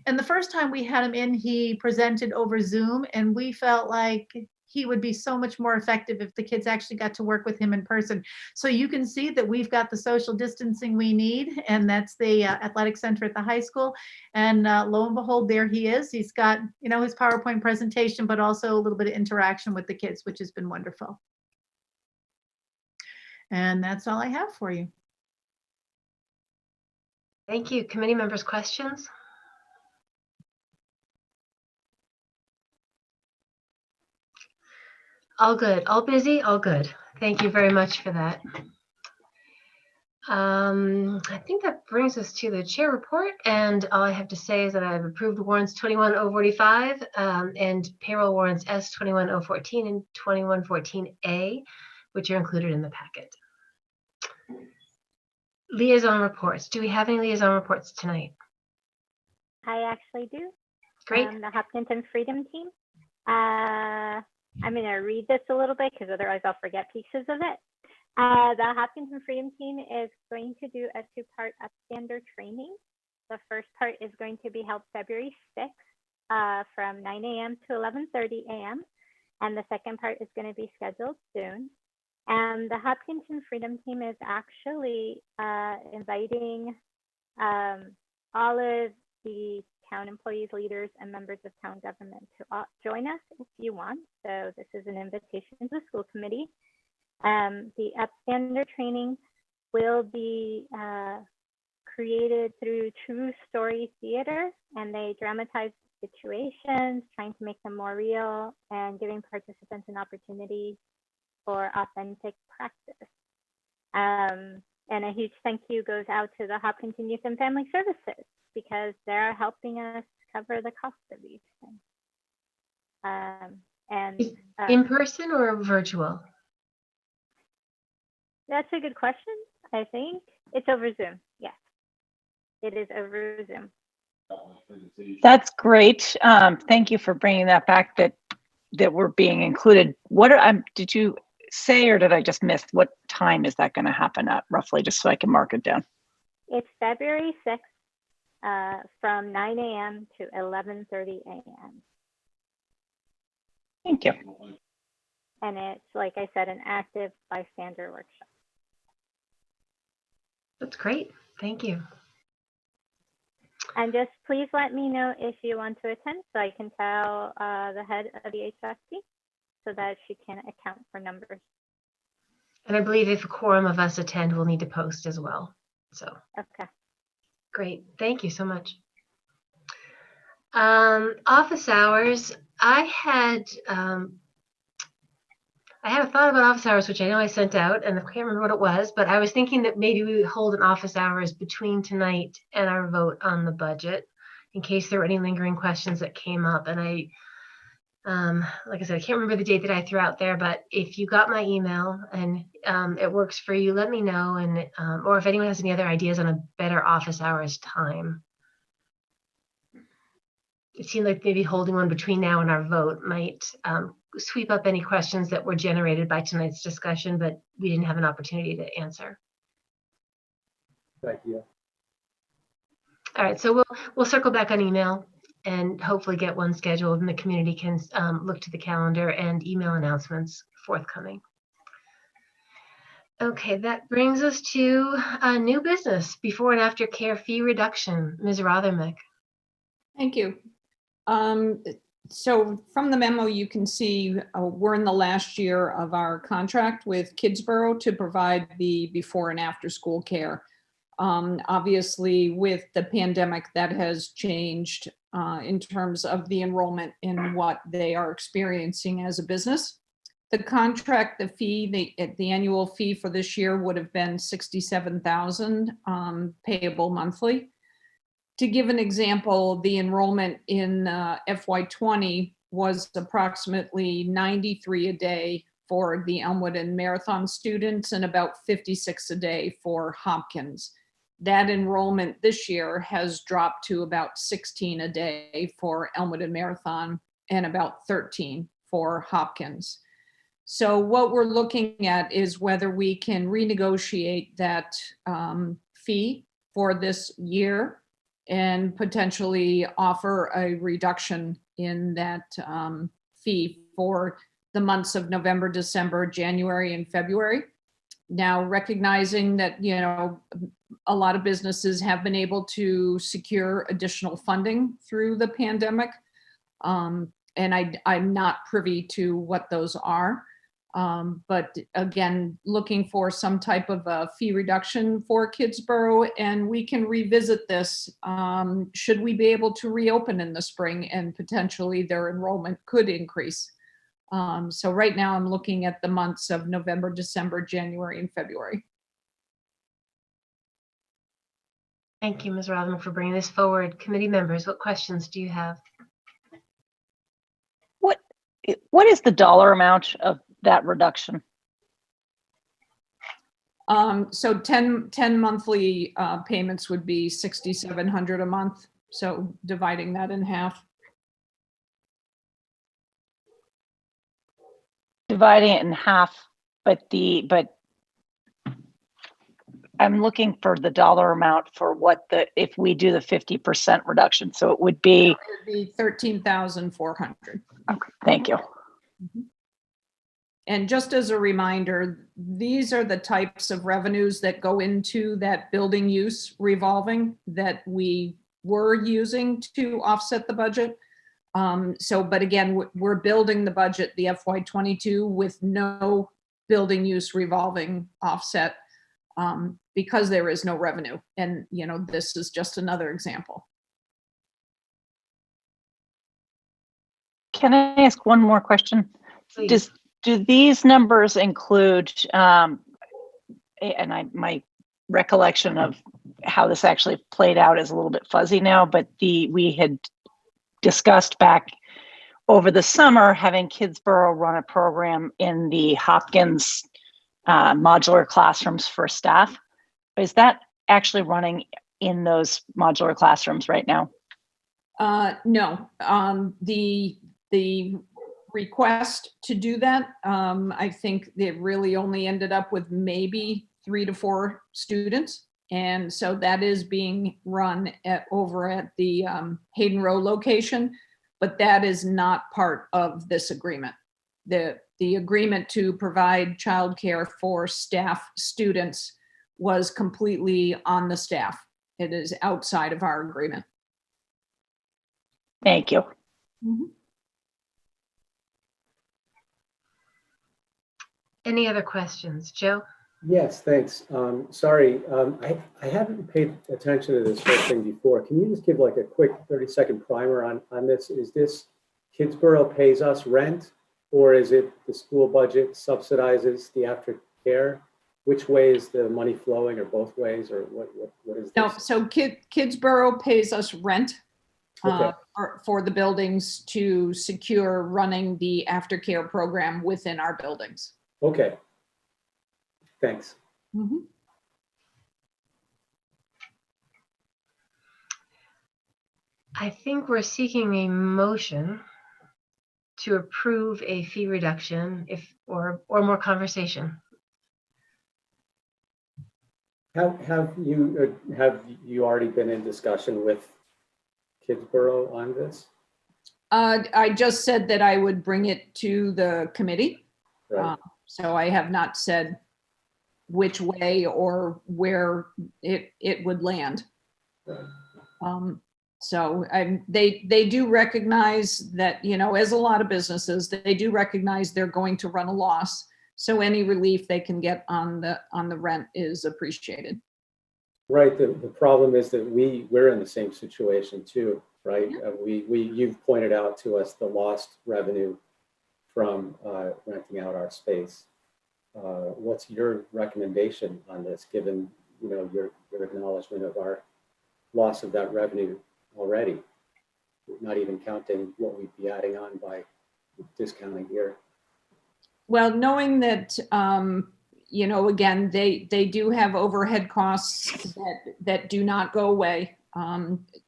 B: And the first time we had him in, he presented over Zoom, and we felt like he would be so much more effective if the kids actually got to work with him in person. So you can see that we've got the social distancing we need, and that's the athletic center at the high school. And lo and behold, there he is. He's got, his PowerPoint presentation, but also a little bit of interaction with the kids, which has been wonderful. And that's all I have for you.
A: Thank you. Committee members, questions? All good. All busy? All good. Thank you very much for that. I think that brings us to the chair report, and all I have to say is that I've approved warrants 21045 and payroll warrants S21014 and 2114A, which are included in the packet. Liaison reports. Do we have any liaison reports tonight?
M: I actually do.
A: Great.
M: The Hopkinton Freedom Team. I'm going to read this a little bit because otherwise I'll forget pieces of it. The Hopkinton Freedom Team is going to do a 2-part upstander training. The first part is going to be held February 6th from 9 a.m. to 11:30 a.m. And the second part is going to be scheduled soon. And the Hopkinton Freedom Team is actually inviting all of the town employees, leaders, and members of town government to join us if you want. So this is an invitation to the school committee. The upstander training will be created through true story theater, and they dramatize situations, trying to make them more real and giving participants an opportunity for authentic practice. And a huge thank you goes out to the Hopkinton Youth and Family Services because they're helping us cover the cost of these things.
A: In person or virtual?
M: That's a good question. I think it's over Zoom. Yes, it is over Zoom.
K: That's great. Thank you for bringing that back, that we're being included. Did you say, or did I just miss, what time is that going to happen at roughly, just so I can mark it down?
M: It's February 6th from 9 a.m. to 11:30 a.m.
K: Thank you.
M: And it's, like I said, an active bystander workshop.
A: That's great. Thank you.
M: And just please let me know if you want to attend so I can tell the head of the HSC so that she can account for numbers.
A: And I believe if a quorum of us attend, we'll need to post as well. So,
M: okay.
A: Great. Thank you so much. Office hours. I had a thought about office hours, which I know I sent out, and I can't remember what it was, but I was thinking that maybe we would hold an office hours between tonight and our vote on the budget in case there were any lingering questions that came up. And I, like I said, I can't remember the date that I threw out there, but if you got my email and it works for you, let me know. And or if anyone has any other ideas on a better office hours time. It seemed like maybe holding one between now and our vote might sweep up any questions that were generated by tonight's discussion, but we didn't have an opportunity to answer.
G: Good idea.
A: All right, so we'll circle back on email and hopefully get one scheduled, and the community can look to the calendar and email announcements forthcoming. Okay, that brings us to new business, before and after care fee reduction. Ms. Rothermick.
C: Thank you. So from the memo, you can see we're in the last year of our contract with Kidsborough to provide the before and after school care. Obviously, with the pandemic, that has changed in terms of the enrollment in what they are experiencing as a business. The contract, the fee, the annual fee for this year would have been $67,000 payable monthly. To give an example, the enrollment in FY20 was approximately 93 a day for the Elmwood and Marathon students and about 56 a day for Hopkins. That enrollment this year has dropped to about 16 a day for Elmwood and Marathon and about 13 for Hopkins. So what we're looking at is whether we can renegotiate that fee for this year and potentially offer a reduction in that fee for the months of November, December, January, and February. Now, recognizing that, you know, a lot of businesses have been able to secure additional funding through the pandemic, and I'm not privy to what those are. But again, looking for some type of a fee reduction for Kidsborough, and we can revisit this should we be able to reopen in the spring and potentially their enrollment could increase. So right now I'm looking at the months of November, December, January, and February.
A: Thank you, Ms. Rothermick, for bringing this forward. Committee members, what questions do you have?
K: What is the dollar amount of that reduction?
C: So 10 monthly payments would be $6,700 a month. So dividing that in half.
K: Dividing it in half, but I'm looking for the dollar amount for if we do the 50% reduction. So it would be
C: $13,400.
K: Okay, thank you.
C: Mm-hmm. And just as a reminder, these are the types of revenues that go into that building use revolving that we were using to offset the budget. But again, we're building the budget, the FY22, with no building use revolving offset because there is no revenue. And, this is just another example.
K: Can I ask one more question?
A: Please.
K: Do these numbers include, my recollection of how this actually played out is a little bit fuzzy now, but we had discussed back over the summer having Kidsborough run a program in the Hopkins modular classrooms for staff. Is that actually running in those modular classrooms right now?
C: No, the request to do that, I think it really only ended up with maybe 3 to 4 students. And so that is being run over at the Hayden Row location, but that is not part of this agreement. The agreement to provide childcare for staff students was completely on the staff. It is outside of our agreement.
K: Thank you.
C: Mm-hmm.
A: Any other questions? Joe?
N: Yes, thanks. Sorry, I haven't paid attention to this whole thing before. Can you just give like a quick 30-second primer on this? Is this Kidsborough pays us rent, or is it the school budget subsidizes the aftercare? Which way is the money flowing, or both ways, or what is this?
C: No, so Kidsborough pays us rent
N: Okay.
C: for the buildings to secure running the aftercare program within our buildings.
N: Okay. Thanks.
C: Mm-hmm.
A: I think we're seeking a motion to approve a fee reduction or more conversation.
N: Have you already been in discussion with Kidsborough on this?
C: I just said that I would bring it to the committee.
N: Right.
C: So I have not said which way or where it would land.
N: Right.
C: So they do recognize that, as a lot of businesses, they do recognize they're going to run a loss. So any relief they can get on the rent is appreciated.
N: Right. The problem is that we're in the same situation too, right? Yeah. You've pointed out to us the lost revenue from renting out our space. What's your recommendation on this, given your acknowledgement of our loss of that revenue already, not even counting what we'd be adding on by discounting here?
C: Well, knowing that again, they do have overhead costs that do not go away.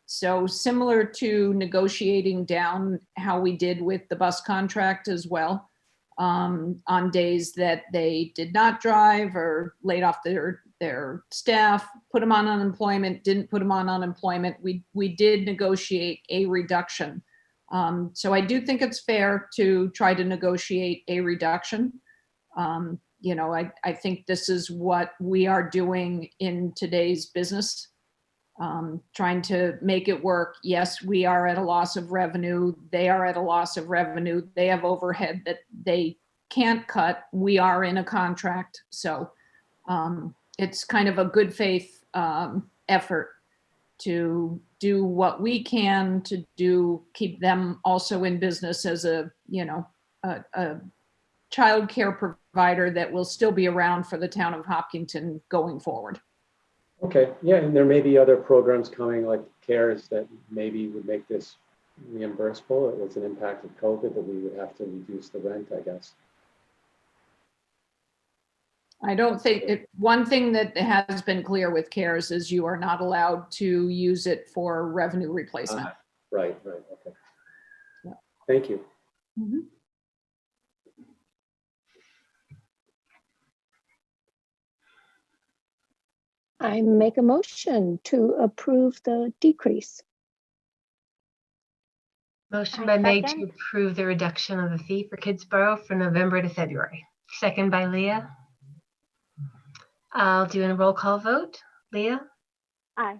C: So similar to negotiating down how we did with the bus contract as well, on days that they did not drive or laid off their staff, put them on unemployment, didn't put them on unemployment, we did negotiate a reduction. So I do think it's fair to try to negotiate a reduction. I think this is what we are doing in today's business, trying to make it work. Yes, we are at a loss of revenue. They are at a loss of revenue. They have overhead that they can't cut. We are in a contract. So it's kind of a good faith effort to do what we can to keep them also in business as a child care provider that will still be around for the town of Hopkinton going forward.
N: Okay, yeah, and there may be other programs coming like CARES that maybe would make this reimbursable. It was an impact of COVID, but we would have to reduce the rent, I guess.
C: I don't think one thing that has been clear with CARES is you are not allowed to use it for revenue replacement.
N: Right, okay.
C: Yeah.
N: Thank you.
C: Mm-hmm.
O: I make a motion to approve the decrease.
A: Motion by Meg to
M: second.
A: approve the reduction of the fee for Kidsborough for November to February. Second by Leah. I'll do a roll call vote. Leah,
M: Aye.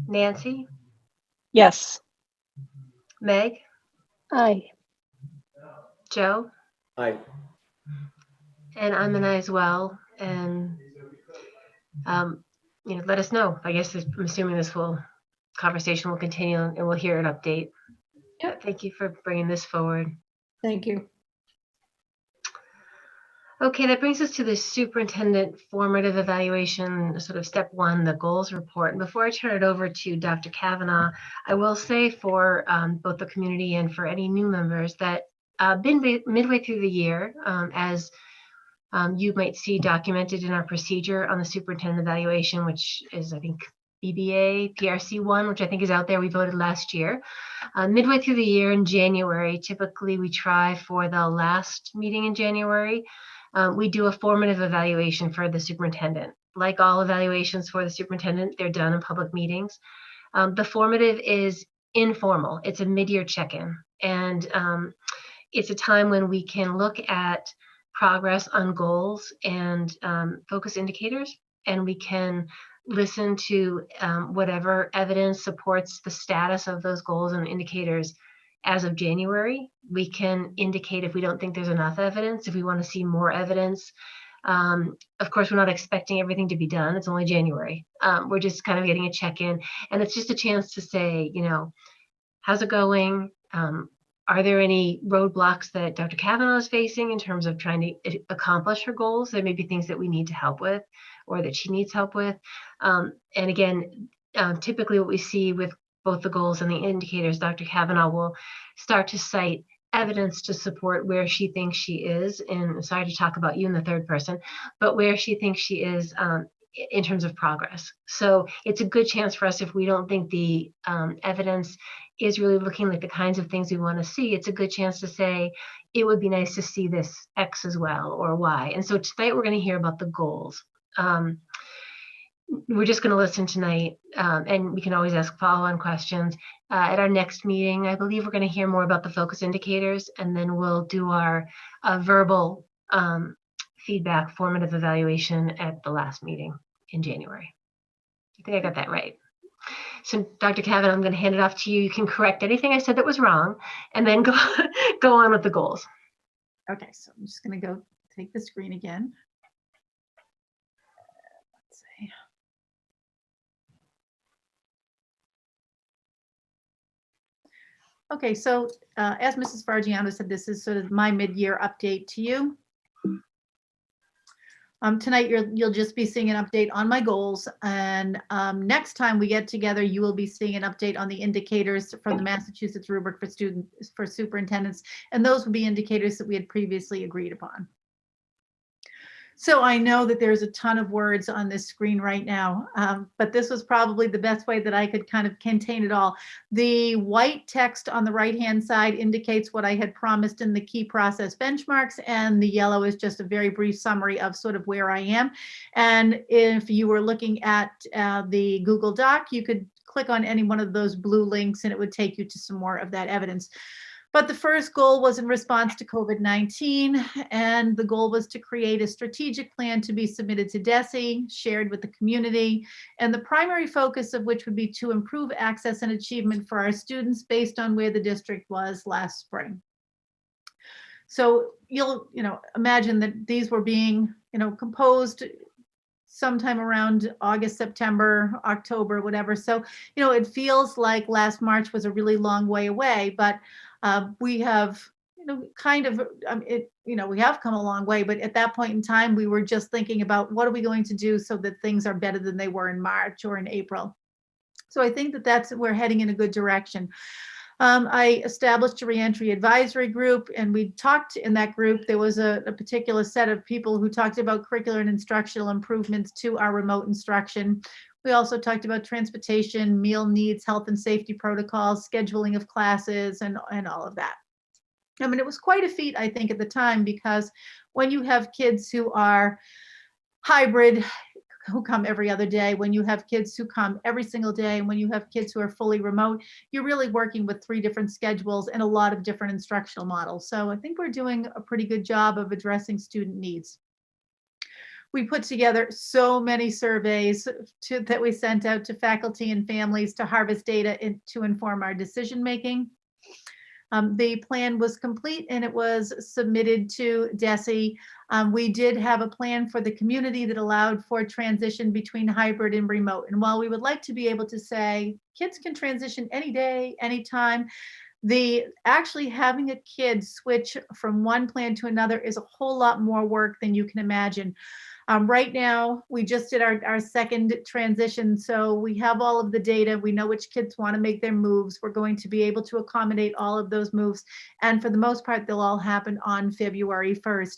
A: Nancy,
K: Yes.
A: Meg,
O: Aye.
A: Joe,
N: Aye.
A: and I'm an aye as well. And let us know. I guess I'm assuming this conversation will continue and we'll hear an update.
C: Yep.
A: Thank you for bringing this forward.
C: Thank you.
A: Okay, that brings us to the superintendent formative evaluation, sort of step one, the goals report. And before I turn it over to Dr. Kavanaugh, I will say for both the community and for any new members that midway through the year, as you might see documented in our procedure on the superintendent evaluation, which is, I think, BBA PRC1, which I think is out there. We voted last year. Midway through the year in January, typically we try for the last meeting in January. We do a formative evaluation for the superintendent. Like all evaluations for the superintendent, they're done in public meetings. The formative is informal. It's a mid-year check-in. And it's a time when we can look at progress on goals and focus indicators, and we can listen to whatever evidence supports the status of those goals and indicators as of January. We can indicate if we don't think there's enough evidence, if we want to see more evidence. Of course, we're not expecting everything to be done. It's only January. We're just kind of getting a check-in, and it's just a chance to say, how's it going? Are there any roadblocks that Dr. Kavanaugh is facing in terms of trying to accomplish her goals? There may be things that we need to help with or that she needs help with. And again, typically what we see with both the goals and the indicators, Dr. Kavanaugh will start to cite evidence to support where she thinks she is. And sorry to talk about you in the third person, but where she thinks she is in terms of progress. So it's a good chance for us, if we don't think the evidence is really looking like the kinds of things we want to see, it's a good chance to say, it would be nice to see this X as well, or Y. And so tonight we're going to hear about the goals. We're just going to listen tonight, and we can always ask follow-on questions. At our next meeting, I believe we're going to hear more about the focus indicators, and then we'll do our verbal feedback formative evaluation at the last meeting in January. I think I got that right. So Dr. Kavanaugh, I'm going to hand it off to you. You can correct anything I said that was wrong, and then go on with the goals.
B: Okay, so I'm just going to go take the screen again. Let's see. Okay, so as Mrs. Fargiano said, this is sort of my mid-year update to you. Tonight, you'll just be seeing an update on my goals, and next time we get together, you will be seeing an update on the indicators from the Massachusetts rubric for superintendents, and those will be indicators that we had previously agreed upon. So I know that there's a ton of words on this screen right now, but this was probably the best way that I could kind of contain it all. The white text on the right-hand side indicates what I had promised in the key process benchmarks, and the yellow is just a very brief summary of sort of where I am. And if you were looking at the Google Doc, you could click on any one of those blue links and it would take you to some more of that evidence. But the first goal was in response to COVID-19, and the goal was to create a strategic plan to be submitted to DESE, shared with the community, and the primary focus of which would be to improve access and achievement for our students based on where the district was last spring. So you'll imagine that these were being composed sometime around August, September, October, whatever. So, it feels like last March was a really long way away, but we have, we have come a long way, but at that point in time, we were just thinking about what are we going to do so that things are better than they were in March or in April. So I think that we're heading in a good direction. I established a reentry advisory group, and we talked in that group. There was a particular set of people who talked about curricular and instructional improvements to our remote instruction. We also talked about transportation, meal needs, health and safety protocols, scheduling of classes, and all of that. I mean, it was quite a feat, I think, at the time, because when you have kids who are hybrid, who come every other day, when you have kids who come every single day, and when you have kids who are fully remote, you're really working with 3 different schedules and a lot of different instructional models. So I think we're doing a pretty good job of addressing student needs. We put together so many surveys that we sent out to faculty and families to harvest data to inform our decision making. The plan was complete and it was submitted to DESE. We did have a plan for the community that allowed for transition between hybrid and remote. And while we would like to be able to say kids can transition any day, anytime, actually having a kid switch from one plan to another is a whole lot more work than you can imagine. Right now, we just did our second transition, so we have all of the data. We know which kids want to make their moves. We're going to be able to accommodate all of those moves. And for the most part, they'll all happen on February 1st.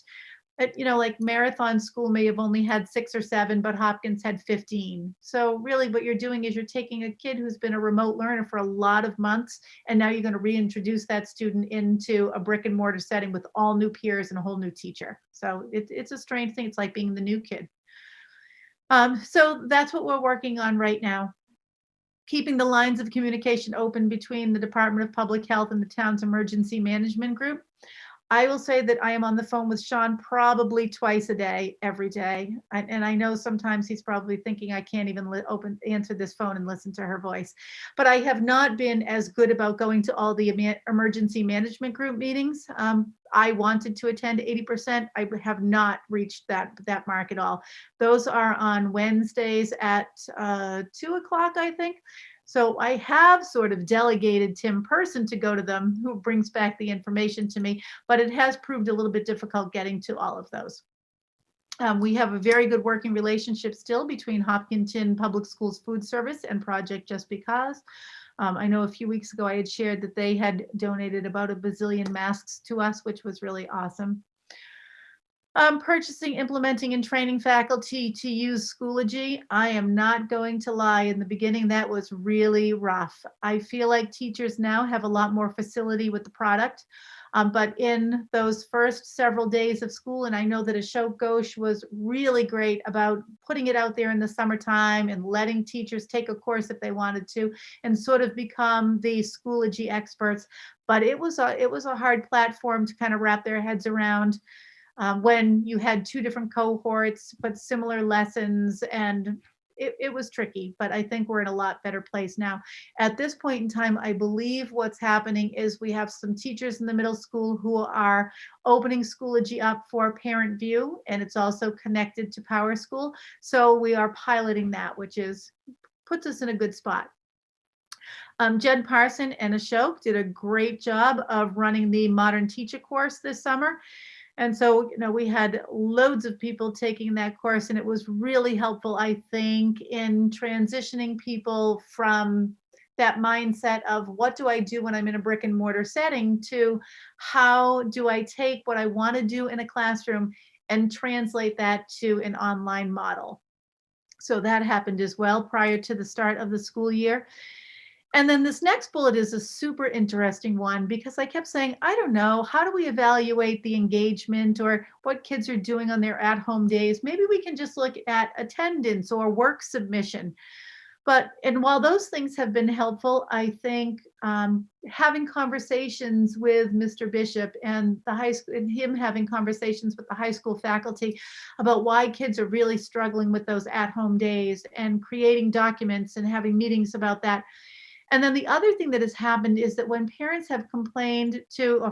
B: But, like Marathon School may have only had 6 or 7, but Hopkins had 15. So really what you're doing is you're taking a kid who's been a remote learner for a lot of months, and now you're going to reintroduce that student into a brick and mortar setting with all new peers and a whole new teacher. So it's a strange thing. It's like being the new kid. So that's what we're working on right now. Keeping the lines of communication open between the Department of Public Health and the town's emergency management group. I will say that I am on the phone with Sean probably twice a day, every day. And I know sometimes he's probably thinking I can't even answer this phone and listen to her voice. But I have not been as good about going to all the emergency management group meetings. I wanted to attend 80%. I have not reached that mark at all. Those are on Wednesdays at 2 o'clock, I think. So I have sort of delegated Tim Person to go to them, who brings back the information to me, but it has proved a little bit difficult getting to all of those. We have a very good working relationship still between Hopkinton Public Schools Food Service and Project Just Because. I know a few weeks ago I had shared that they had donated about 1 bazillion masks to us, which was really awesome. Purchasing, implementing, and training faculty to use Schoology. I am not going to lie. In the beginning, that was really rough. I feel like teachers now have a lot more facility with the product. But in those first several days of school, and I know that Ashok Ghosh was really great about putting it out there in the summertime and letting teachers take a course if they wanted to and sort of become the Schoology experts. But it was a hard platform to kind of wrap their heads around. When you had 2 different cohorts, but similar lessons, and it was tricky, but I think we're in a lot better place now. At this point in time, I believe what's happening is we have some teachers in the middle school who are opening Schoology up for parent view, and it's also connected to Power School. So we are piloting that, which puts us in a good spot. Jen Parson and Ashok did a great job of running the Modern Teacher course this summer. And so, we had loads of people taking that course, and it was really helpful, I think, in transitioning people from that mindset of what do I do when I'm in a brick and mortar setting to how do I take what I want to do in a classroom and translate that to an online model. So that happened as well prior to the start of the school year. And then this next bullet is a super interesting one because I kept saying, I don't know, how do we evaluate the engagement or what kids are doing on their at-home days? Maybe we can just look at attendance or work submission. And while those things have been helpful, I think having conversations with Mr. Bishop and the high school, and him having conversations with the high school faculty about why kids are really struggling with those at-home days and creating documents and having meetings about that. And then the other thing that has happened is that when parents have complained to or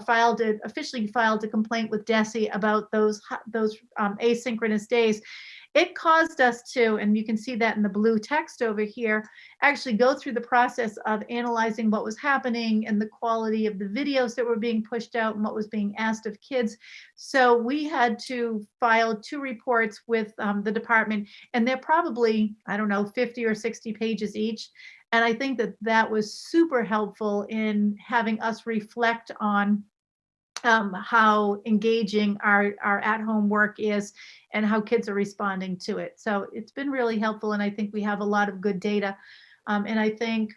B: officially filed a complaint with DESE about those asynchronous days, it caused us to, and you can see that in the blue text over here, actually go through the process of analyzing what was happening and the quality of the videos that were being pushed out and what was being asked of kids. So we had to file 2 reports with the department, and they're probably, 50 or 60 pages each. And I think that was super helpful in having us reflect on how engaging our at-home work is and how kids are responding to it. So it's been really helpful, and I think we have a lot of good data. And I think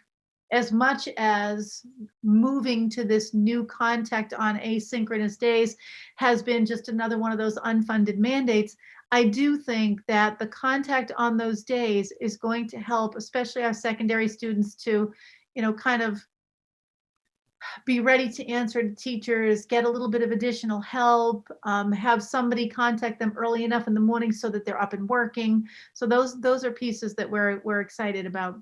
B: as much as moving to this new contact on asynchronous days has been just another one of those unfunded mandates, I do think that the contact on those days is going to help, especially our secondary students, to, kind of be ready to answer to teachers, get a little bit of additional help, have somebody contact them early enough in the morning so that they're up and working. So those are pieces that we're excited about.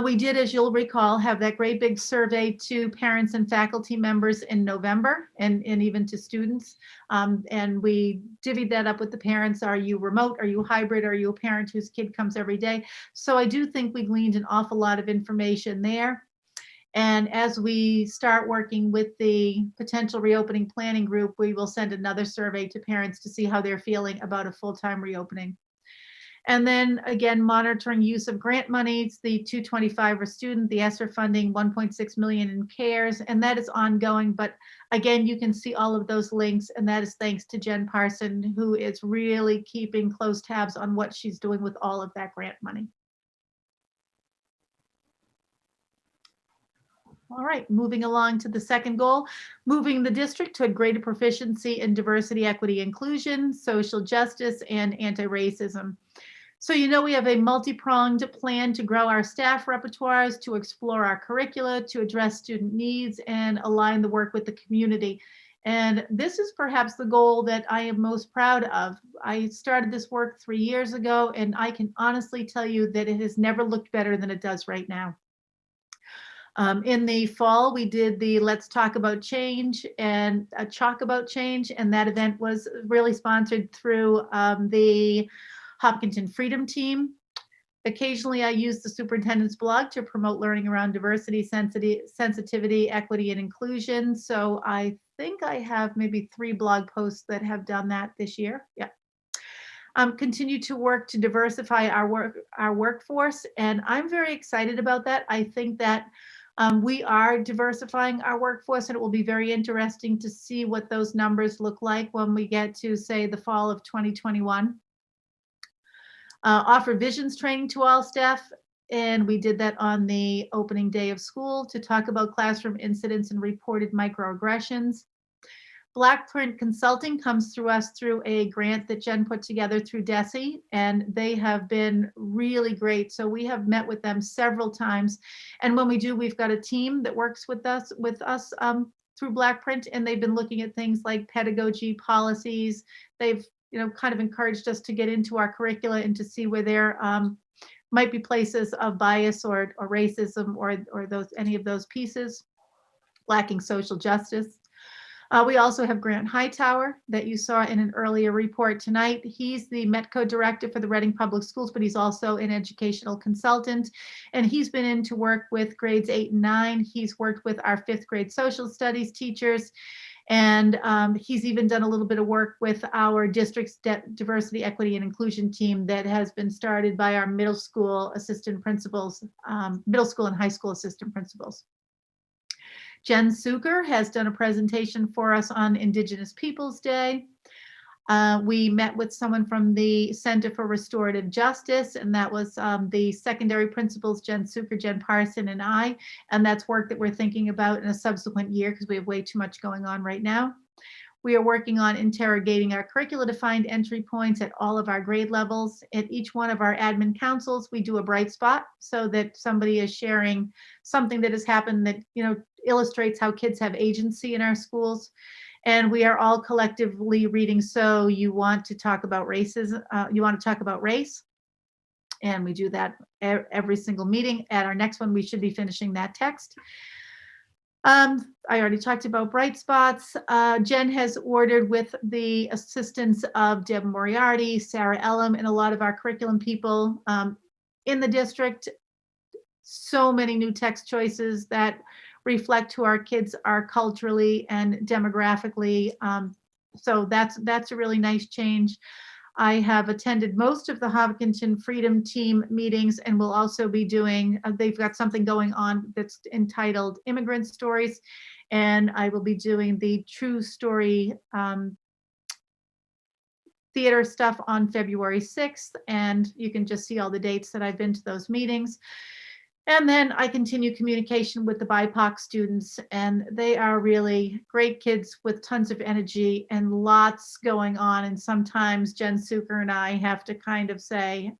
B: We did, as you'll recall, have that great big survey to parents and faculty members in November, and even to students. And we divvied that up with the parents. Are you remote? Are you hybrid? Are you a parent whose kid comes every day? So I do think we gleaned an awful lot of information there. And as we start working with the potential reopening planning group, we will send another survey to parents to see how they're feeling about a full-time reopening. And then again, monitoring use of grant monies, the $225 per student, the ESSER funding, $1.6 million in CARES, and that is ongoing. But again, you can see all of those links, and that is thanks to Jen Parson, who is really keeping close tabs on what she's doing with all of that grant money. All right, moving along to the second goal, moving the district to a greater proficiency in diversity, equity, inclusion, social justice, and anti-racism. So we have a multi-pronged plan to grow our staff repertoires, to explore our curricula, to address student needs, and align the work with the community. And this is perhaps the goal that I am most proud of. I started this work 3 years ago, and I can honestly tell you that it has never looked better than it does right now. In the fall, we did the Let's Talk About Change and a Chalk About Change, and that event was really sponsored through the Hopkinton Freedom Team. Occasionally, I use the superintendent's blog to promote learning around diversity, sensitivity, equity, and inclusion. So I think I have maybe 3 blog posts that have done that this year. Yeah. Continue to work to diversify our workforce, and I'm very excited about that. I think that we are diversifying our workforce, and it will be very interesting to see what those numbers look like when we get to, say, the fall of 2021. Offer visions training to all staff, and we did that on the opening day of school to talk about classroom incidents and reported microaggressions. Blackprint Consulting comes through us through a grant that Jen put together through DESE, and they have been really great. So we have met with them several times, and when we do, we've got a team that works with us through Blackprint, and they've been looking at things like pedagogy, policies. They've kind of encouraged us to get into our curricula and to see where there might be places of bias or racism or any of those pieces, lacking social justice. We also have Grant Hightower that you saw in an earlier report tonight. He's the METCO director for the Reading Public Schools, but he's also an educational consultant. And he's been in to work with grades 8 and 9. He's worked with our 5th grade social studies teachers. And he's even done a little bit of work with our district's diversity, equity, and inclusion team that has been started by our middle school assistant principals, middle school and high school assistant principals. Jen Suker has done a presentation for us on Indigenous Peoples Day. We met with someone from the Center for Restorative Justice, and that was the secondary principals, Jen Suker, Jen Parson, and I. And that's work that we're thinking about in a subsequent year because we have way too much going on right now. We are working on interrogating our curricula to find entry points at all of our grade levels. At each one of our admin councils, we do a bright spot so that somebody is sharing something that has happened that illustrates how kids have agency in our schools. And we are all collectively reading So You Want to Talk About Racism, You Want to Talk About Race. And we do that every single meeting. At our next one, we should be finishing that text. I already talked about bright spots. Jen has ordered, with the assistance of Deb Moriarty, Sarah Ellum, and a lot of our curriculum people in the district, so many new text choices that reflect who our kids are culturally and demographically. So that's a really nice change. I have attended most of the Hopkinton Freedom Team meetings, and will also be doing, they've got something going on that's entitled Immigrant Stories, and I will be doing the True Story theater stuff on February 6th, and you can just see all the dates that I've been to those meetings. And then I continue communication with the BIPOC students, and they are really great kids with tons of energy and lots going on. And sometimes Jen Suker and I have to kind of say,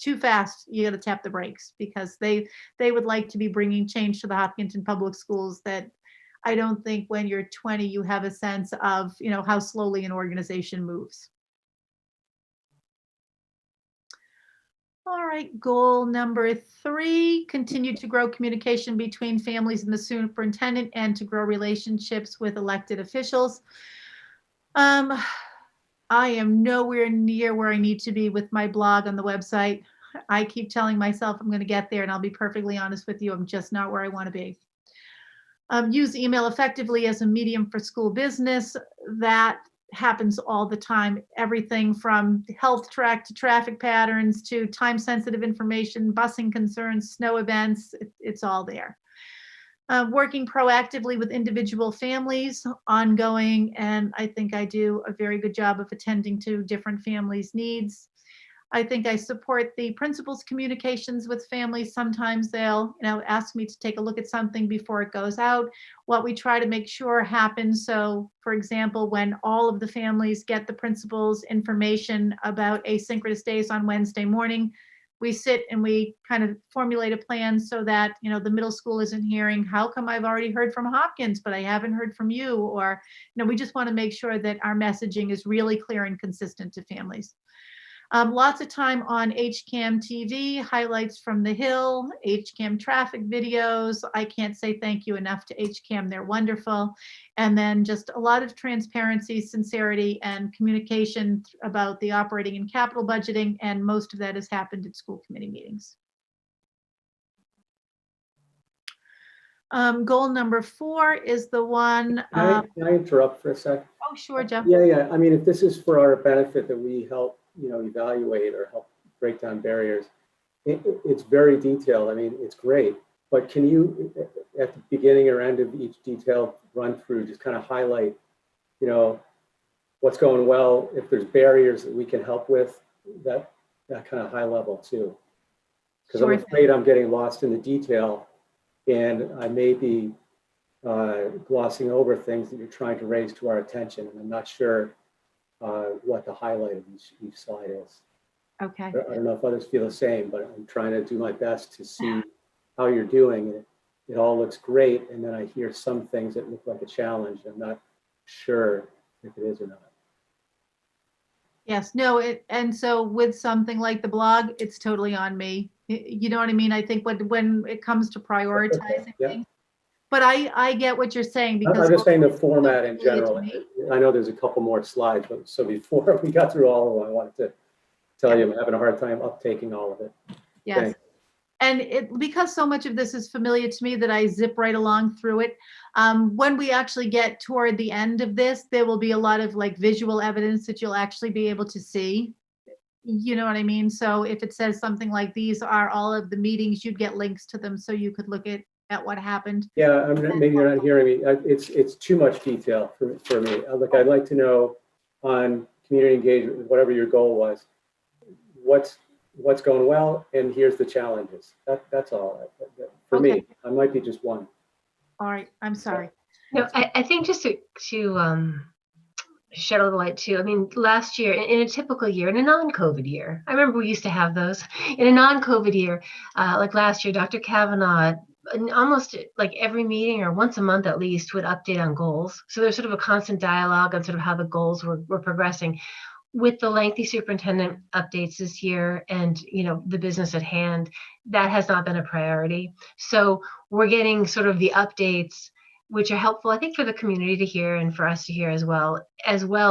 B: too fast, you got to tap the brakes, because they would like to be bringing change to the Hopkinton Public Schools that I don't think when you're 20, you have a sense of, how slowly an organization moves. All right, goal number 3, continue to grow communication between families and the superintendent and to grow relationships with elected officials. I am nowhere near where I need to be with my blog on the website. I keep telling myself I'm going to get there, and I'll be perfectly honest with you, I'm just not where I want to be. Use email effectively as a medium for school business. That happens all the time. Everything from health track to traffic patterns to time sensitive information, busing concerns, snow events, it's all there. Working proactively with individual families, ongoing, and I think I do a very good job of attending to different families' needs. I think I support the principal's communications with families. Sometimes they'll, ask me to take a look at something before it goes out. What we try to make sure happens. So, for example, when all of the families get the principal's information about asynchronous days on Wednesday morning, we sit and we kind of formulate a plan so that, the middle school isn't hearing, how come I've already heard from Hopkins, but I haven't heard from you? Or, we just want to make sure that our messaging is really clear and consistent to families. Lots of time on HCAM TV, highlights from the Hill, HCAM traffic videos. I can't say thank you enough to HCAM, they're wonderful. And then just a lot of transparency, sincerity, and communication about the operating and capital budgeting, and most of that has happened at school committee meetings. Goal number 4 is the one.
N: Can I interrupt for a sec?
B: Oh, sure, Jeff.
N: Yeah. I mean, if this is for our benefit that we help, evaluate or help break down barriers, it's very detailed. I mean, it's great. But can you, at the beginning or end of each detailed run through, just kind of highlight, what's going well, if there's barriers that we can help with, that kind of high level too. Because
B: Sure.
N: I'm afraid I'm getting lost in the detail, and I may be glossing over things that you're trying to raise to our attention, and I'm not sure what the highlight of each slide is.
B: Okay.
N: I don't know if others feel the same, but I'm trying to do my best to see how you're doing. It all looks great, and then I hear some things that look like a challenge. I'm not sure if it is or not.
B: Yes, no, and so with something like the blog, it's totally on me. You know what I mean? I think when it comes to prioritizing things, but I get what you're saying, because
N: I'm just saying the format in general. I know there's a couple more slides, but so before we got through all of them, I wanted to tell you I'm having a hard time uptaking all of it.
B: Yes.
N: Thanks.
B: And because so much of this is familiar to me that I zip right along through it. When we actually get toward the end of this, there will be a lot of visual evidence that you'll actually be able to see. You know what I mean? So if it says something like these are all of the meetings, you'd get links to them so you could look at what happened.
N: Yeah, maybe you're not hearing me. It's too much detail for me. I'd like to know on community engagement, whatever your goal was, what's going well, and here's the challenges. That's all. For me, I might be just one.
B: All right, I'm sorry.
A: No, I think just to shed a little light too. I mean, last year, in a typical year, in a non-COVID year, I remember we used to have those. In a non-COVID year, like last year, Dr. Kavanaugh, almost like every meeting or once a month at least, would update on goals. So there's sort of a constant dialogue on sort of how the goals were progressing. With the lengthy superintendent updates this year and, the business at hand, that has not been a priority. So we're getting sort of the updates, which are helpful, I think, for the community to hear and for us to hear as well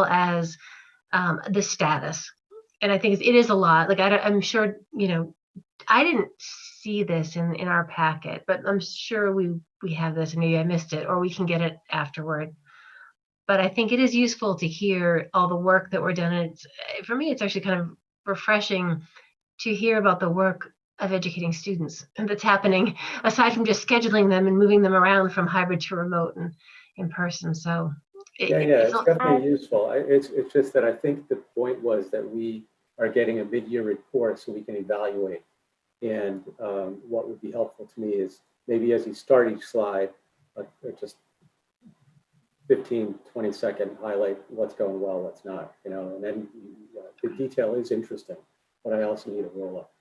A: as the status. And I think it is a lot. Like, I'm sure, I didn't see this in our packet, but I'm sure we have this, and maybe I missed it, or we can get it afterward. But I think it is useful to hear all the work that we're done. And for me, it's actually kind of refreshing to hear about the work of educating students that's happening, aside from just scheduling them and moving them around from hybrid to remote and in person. So
N: it's definitely useful. It's just that I think the point was that we are getting a mid-year report so we can evaluate. And what would be helpful to me is maybe as you start each slide, just 15, 20-second highlight what's going well, what's not, you know, and then the detail is interesting, but I also need a roll up.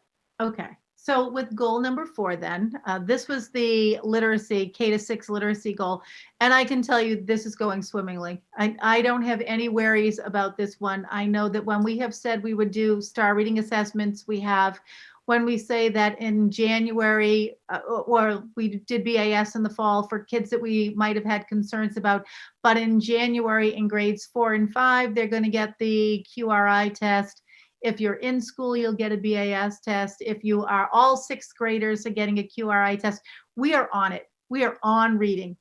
B: Okay, so with goal number 4 then, this was the literacy, K-6 literacy goal. And I can tell you this is going swimmingly. I don't have any worries about this one. I know that when we have said we would do star reading assessments, we have. When we say that in January, or we did BAS in the fall for kids that we might have had concerns about, but in January in grades 4 and 5, they're going to get the QRI test. If you're in school, you'll get a BAS test. If you are all 6th graders are getting a QRI test, we are on it. We are on reading.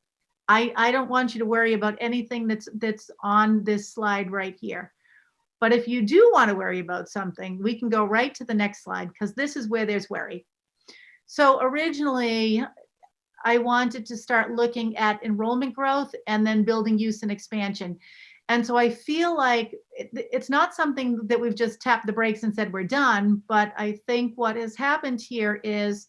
B: I don't want you to worry about anything that's on this slide right here. But if you do want to worry about something, we can go right to the next slide because this is where there's worry. So originally, I wanted to start looking at enrollment growth and then building use and expansion. And so I feel like it's not something that we've just tapped the brakes and said we're done, but I think what has happened here is,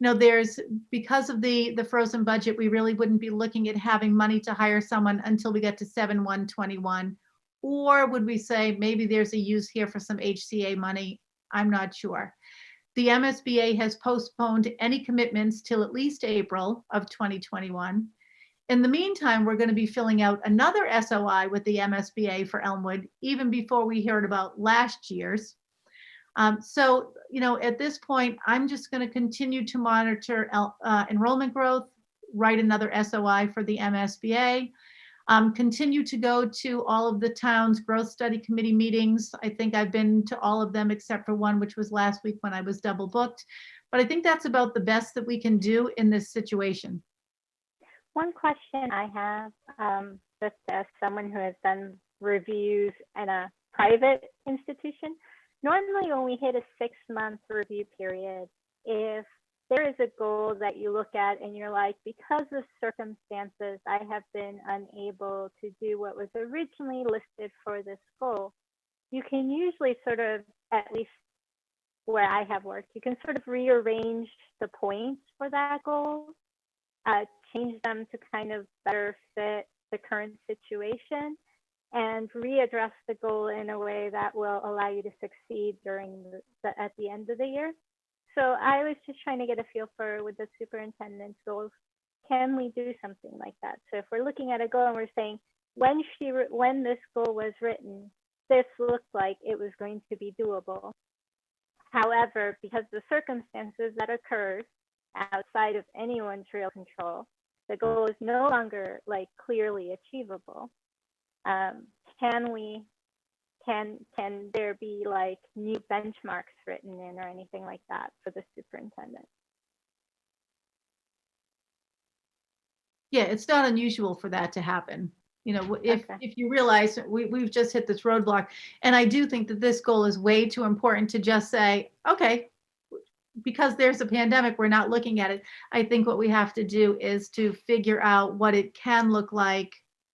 B: you know, there's, because of the frozen budget, we really wouldn't be looking at having money to hire someone until we get to 7/1/21. Or would we say maybe there's a use here for some HCA money? I'm not sure. The MSBA has postponed any commitments till at least April of 2021. In the meantime, we're going to be filling out another SOI with the MSBA for Elmwood, even before we heard about last year's. So, you know, at this point, I'm just going to continue to monitor enrollment growth, write another SOI for the MSBA, continue to go to all of the town's growth study committee meetings. I think I've been to all of them except for one, which was last week when I was double booked. But I think that's about the best that we can do in this situation.
M: One question I have, just as someone who has done reviews in a private institution, normally when we hit a 6-month review period, if there is a goal that you look at and you're like, because of circumstances, I have been unable to do what was originally listed for this goal, you can usually sort of, at least where I have worked, you can sort of rearrange the points for that goal, change them to kind of better fit the current situation, and readdress the goal in a way that will allow you to succeed during at the end of the year. So I was just trying to get a feel for, with the superintendent's goals, can we do something like that? So if we're looking at a goal and we're saying, when this goal was written, this looked like it was going to be doable. However, because of the circumstances that occurred outside of anyone's real control, the goal is no longer like clearly achievable. Can there be like new benchmarks written in or anything like that for the superintendent?
B: Yeah, it's not unusual for that to happen. You know, if you realize we've just hit this roadblock, and I do think that this goal is way too important to just say, okay, because there's a pandemic, we're not looking at it. I think what we have to do is to figure out what it can look like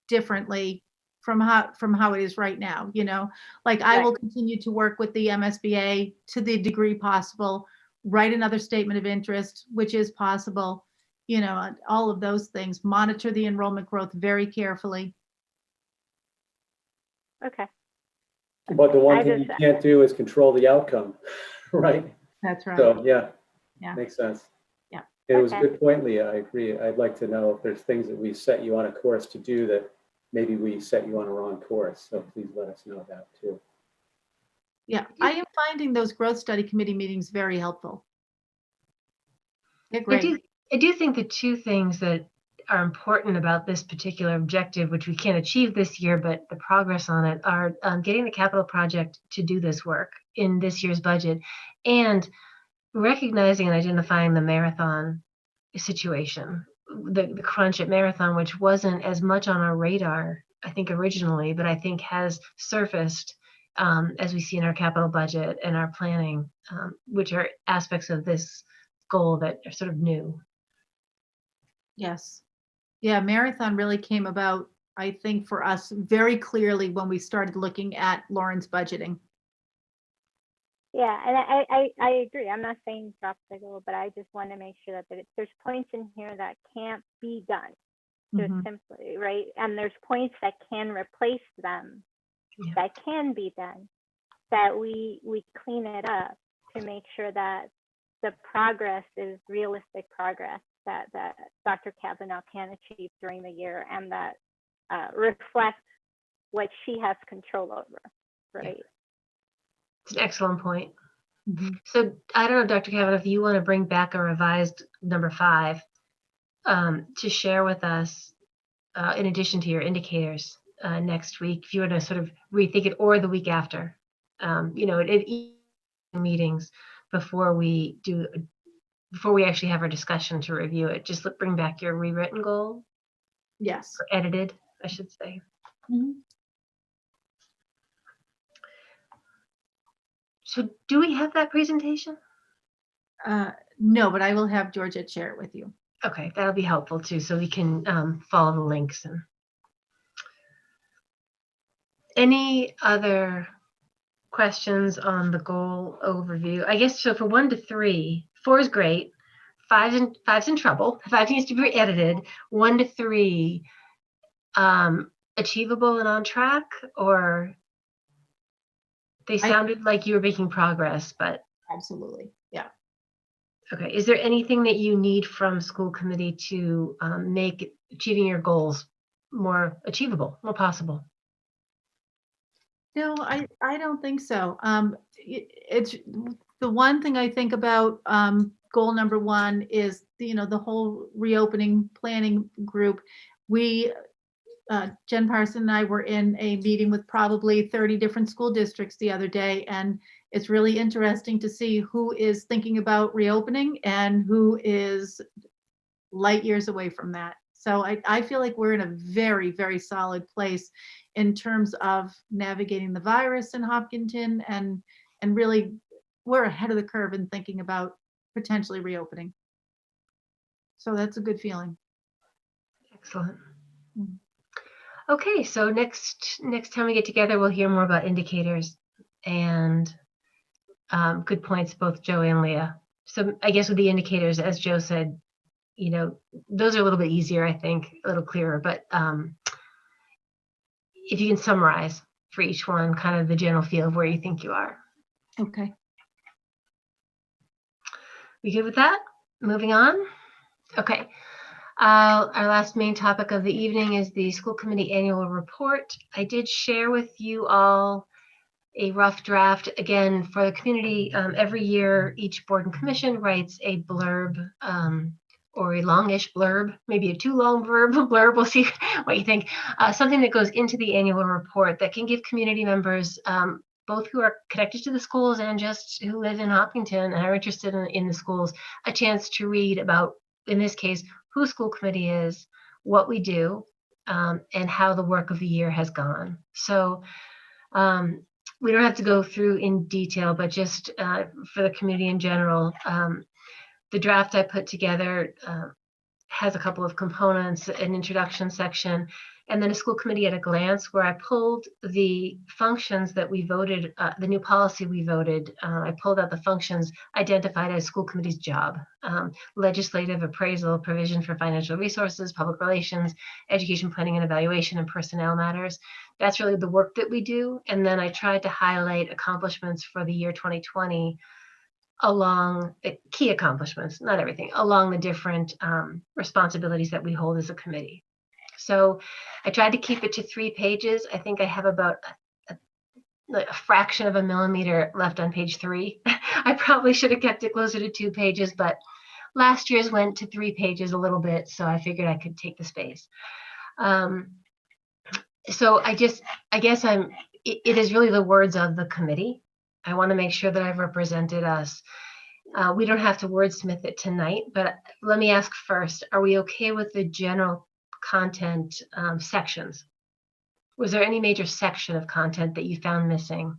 B: differently from how it is right now, you know, like I will continue to work with the MSBA to the degree possible, write another statement of interest, which is possible, you know, all of those things, monitor the enrollment growth very carefully.
M: Okay.
N: But the one thing you can't do is control the outcome, right?
B: That's right.
N: So yeah,
B: makes
N: sense.
B: Yeah.
N: It was a good point, Leah. I agree. I'd like to know if there's things that we set you on a course to do that maybe we set you on a wrong course. So please let us know that too.
B: Yeah, I am finding those growth study committee meetings very helpful. They're great.
A: I do think the two things that are important about this particular objective, which we can't achieve this year, but the progress on it, are getting the capital project to do this work in this year's budget, and recognizing and identifying the marathon situation, the crunch at Marathon, which wasn't as much on our radar, I think, originally, but I think has surfaced as we see in our capital budget and our planning, which are aspects of this goal that are sort of new.
B: Yes. Yeah, Marathon really came about, I think, for us very clearly when we started looking at Lauren's budgeting.
M: Yeah, and I agree. I'm not saying drop the goal, but I just want to make sure that there's points in here that can't be done just simply, right? And there's points that can replace them that can be done, that we clean it up to make sure that the progress is realistic progress that Dr. Kavanaugh can achieve during the year and that reflects what she has control over, right?
A: It's an excellent point. So I don't know, Dr. Kavanaugh, if you want to bring back a revised number 5 to share with us in addition to your indicators next week, if you want to sort of rethink it, or the week after, you know, at meetings before we actually have our discussion to review it, just bring back your rewritten goal.
B: Yes.
A: Or edited, I should say. So do we have that presentation?
B: No, but I will have Georgette share it with you.
A: Okay, that'll be helpful too, so we can follow the links. And any other questions on the goal overview? I guess so. For 1 to 3, 4 is great. 5's in trouble. 5 needs to be edited. 1 to 3, achievable and on track, or they sounded like you were making progress, but
B: absolutely, yeah.
A: Okay. Is there anything that you need from school committee to make achieving your goals more achievable, more possible?
B: No, I don't think so. It's the one thing I think about goal number 1 is, you know, the whole reopening planning group. We, Jen Parson and I were in a meeting with probably 30 different school districts the other day, and it's really interesting to see who is thinking about reopening and who is light years away from that. So I feel like we're in a very, very solid place in terms of navigating the virus in Hopkinton, and really we're ahead of the curve in thinking about potentially reopening. So that's a good feeling.
A: Excellent. Okay, so next time we get together, we'll hear more about indicators and good points, both Joe and Leah. So I guess with the indicators, as Joe said, you know, those are a little bit easier, I think, a little clearer, but if you can summarize for each one, kind of the general feel of where you think you are.
B: Okay.
A: We good with that? Moving on? Okay. Our last main topic of the evening is the school committee annual report. I did share with you all a rough draft. Again, for the community, every year, each board and commission writes a blurb or a longish blurb, maybe a too long blurb. We'll see what you think. Something that goes into the annual report that can give community members, both who are connected to the schools and just who live in Hopkinton and are interested in the schools, a chance to read about, in this case, who school committee is, what we do, and how the work of the year has gone. So we don't have to go through in detail, but just for the community in general, the draft I put together has a couple of components, an introduction section, and then a school committee at a glance, where I pulled the functions that we voted, the new policy we voted. I pulled out the functions identified as school committee's job: legislative, appraisal, provision for financial resources, public relations, education planning and evaluation, and personnel matters. That's really the work that we do. And then I tried to highlight accomplishments for the year 2020 along key accomplishments, not everything, along the different responsibilities that we hold as a committee. So I tried to keep it to 3 pages. I think I have about a fraction of a millimeter left on page 3. I probably should have kept it closer to 2 pages, but last year's went to 3 pages a little bit, so I figured I could take the space. So I guess it is really the words of the committee. I want to make sure that I've represented us. We don't have to wordsmith it tonight, but let me ask first, are we okay with the general content sections? Was there any major section of content that you found missing?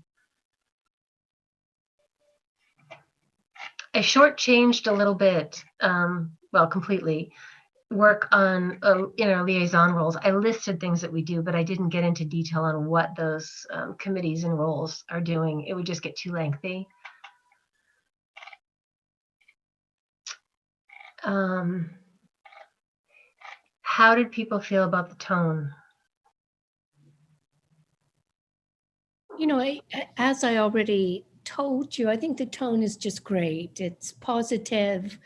A: I shortchanged a little bit, well, completely, work on in our liaison roles. I listed things that we do, but I didn't get into detail on what those committees and roles are doing. It would just get too lengthy. How did people feel about the tone?
O: You know, as I already told you, I think the tone is just great. It's positive.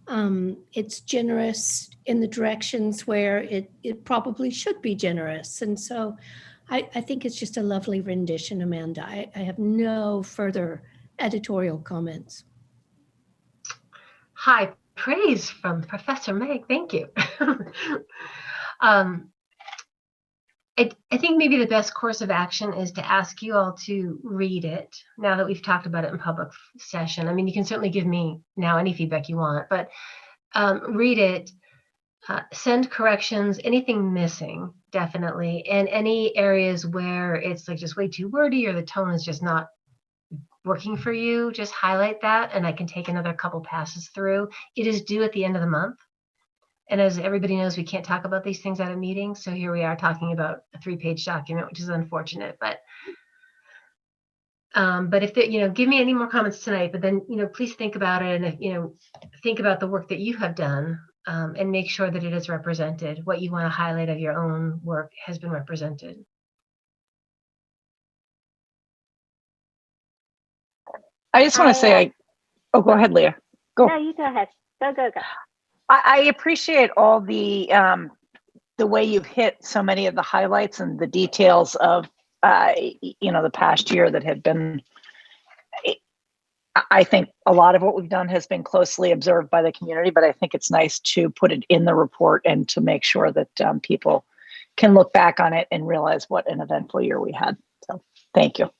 O: It's generous in the directions where it probably should be generous. And so I think it's just a lovely rendition, Amanda. I have no further editorial comments.
A: High praise from Professor Meg. Thank you. I think maybe the best course of action is to ask you all to read it now that we've talked about it in public session. I mean, you can certainly give me now any feedback you want, but read it, send corrections, anything missing, definitely, and any areas where it's like just way too wordy or the tone is just not working for you, just highlight that and I can take another couple passes through. It is due at the end of the month. And as everybody knows, we can't talk about these things at a meeting. So here we are talking about a 3-page document, which is unfortunate. But if give me any more comments tonight. But then please think about it, and think about the work that you have done, and make sure that it is represented. What you want to highlight of your own work has been represented.
K: I just want to say, oh, go ahead, Leah. Go.
M: No, you go ahead. Go.
K: I appreciate all the way you've hit so many of the highlights and the details of the past year that have been. I think a lot of what we've done has been closely observed by the community, but I think it's nice to put it in the report and to make sure that people can look back on it and realize what an eventful year we had. So thank you.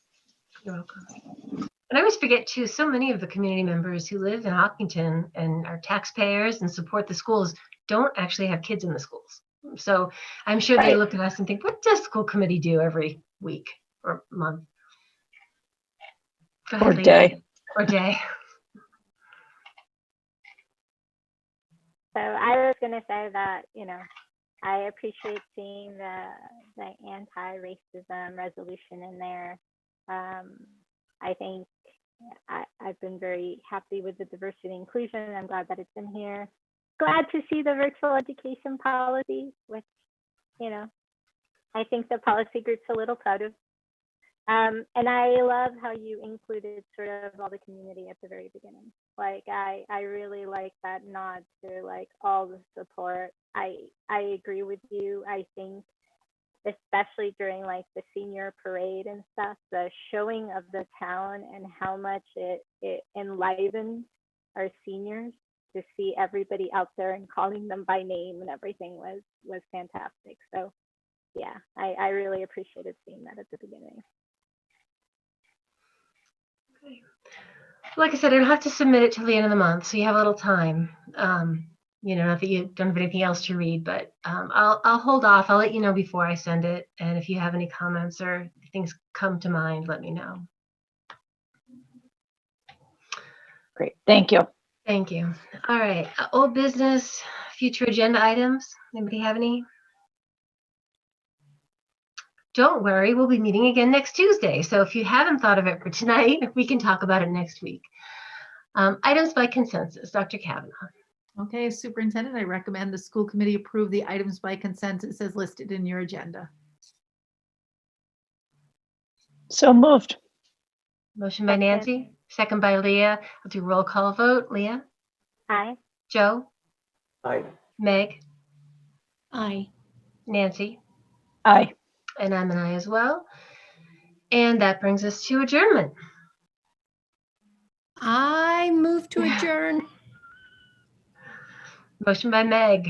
A: You're welcome. And I always forget too, so many of the community members who live in Hopkinton and are taxpayers and support the schools don't actually have kids in the schools. So I'm sure they look at us and think, what does school committee do every week or month?
K: Or day.
A: Or day.
M: So I was going to say that, I appreciate seeing the anti-racism resolution in there. I think I've been very happy with the diversity and inclusion. I'm glad that it's in here. Glad to see the virtual education policy, which, I think the policy group's a little proud of. And I love how you included sort of all the community at the very beginning. Like, I really like that nod to like all the support. I agree with you. I think especially during like the senior parade and stuff, the showing of the town and how much it enlivened our seniors to see everybody out there and calling them by name and everything was fantastic. So yeah, I really appreciated seeing that at the beginning.
A: Okay. Like I said, I don't have to submit it till the end of the month, so you have a little time. Not that you don't have anything else to read, but I'll hold off. I'll let you know before I send it. And if you have any comments or things come to mind, let me know.
K: Great. Thank you.
A: Thank you. All right. Old business, future agenda items. Anybody have any? Don't worry, we'll be meeting again next Tuesday. So if you haven't thought of it for tonight, we can talk about it next week. Items by consensus, Dr. Kavanaugh.
B: Okay, Superintendent, I recommend the school committee approve the items by consensus as listed in your agenda.
K: So moved.
A: Motion by Nancy, second by Leah. I'll do roll call vote. Leah?
M: Aye.
A: Joe?
N: Aye.
A: Meg?
O: Aye.
A: Nancy?
K: Aye.
A: And I'm an aye as well. And that brings us to adjournment.
O: I move to adjourn.
A: Motion by Meg.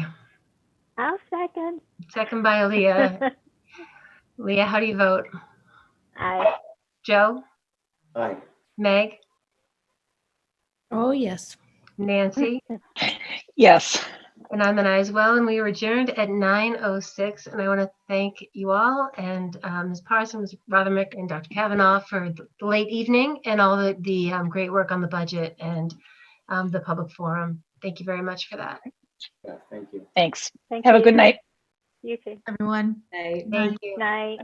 M: I'll second.
A: Second by Leah. Leah, how do you vote?
M: Aye.
A: Joe?
N: Aye.
A: Meg?
O: Oh, yes.
A: Nancy?
K: Yes.
A: And I'm an aye as well. And we were adjourned at 9:06. And I want to thank you all and Ms. Parson, Ms. Rothermick, and Dr. Kavanaugh for the late evening and all the great work on the budget and the public forum. Thank you very much for that.
N: Yeah, thank you.
K: Thanks.
M: Thank
K: Have
M: you.
K: a good night.
M: You too.
B: Everyone.
A: Thank you.
M: Night.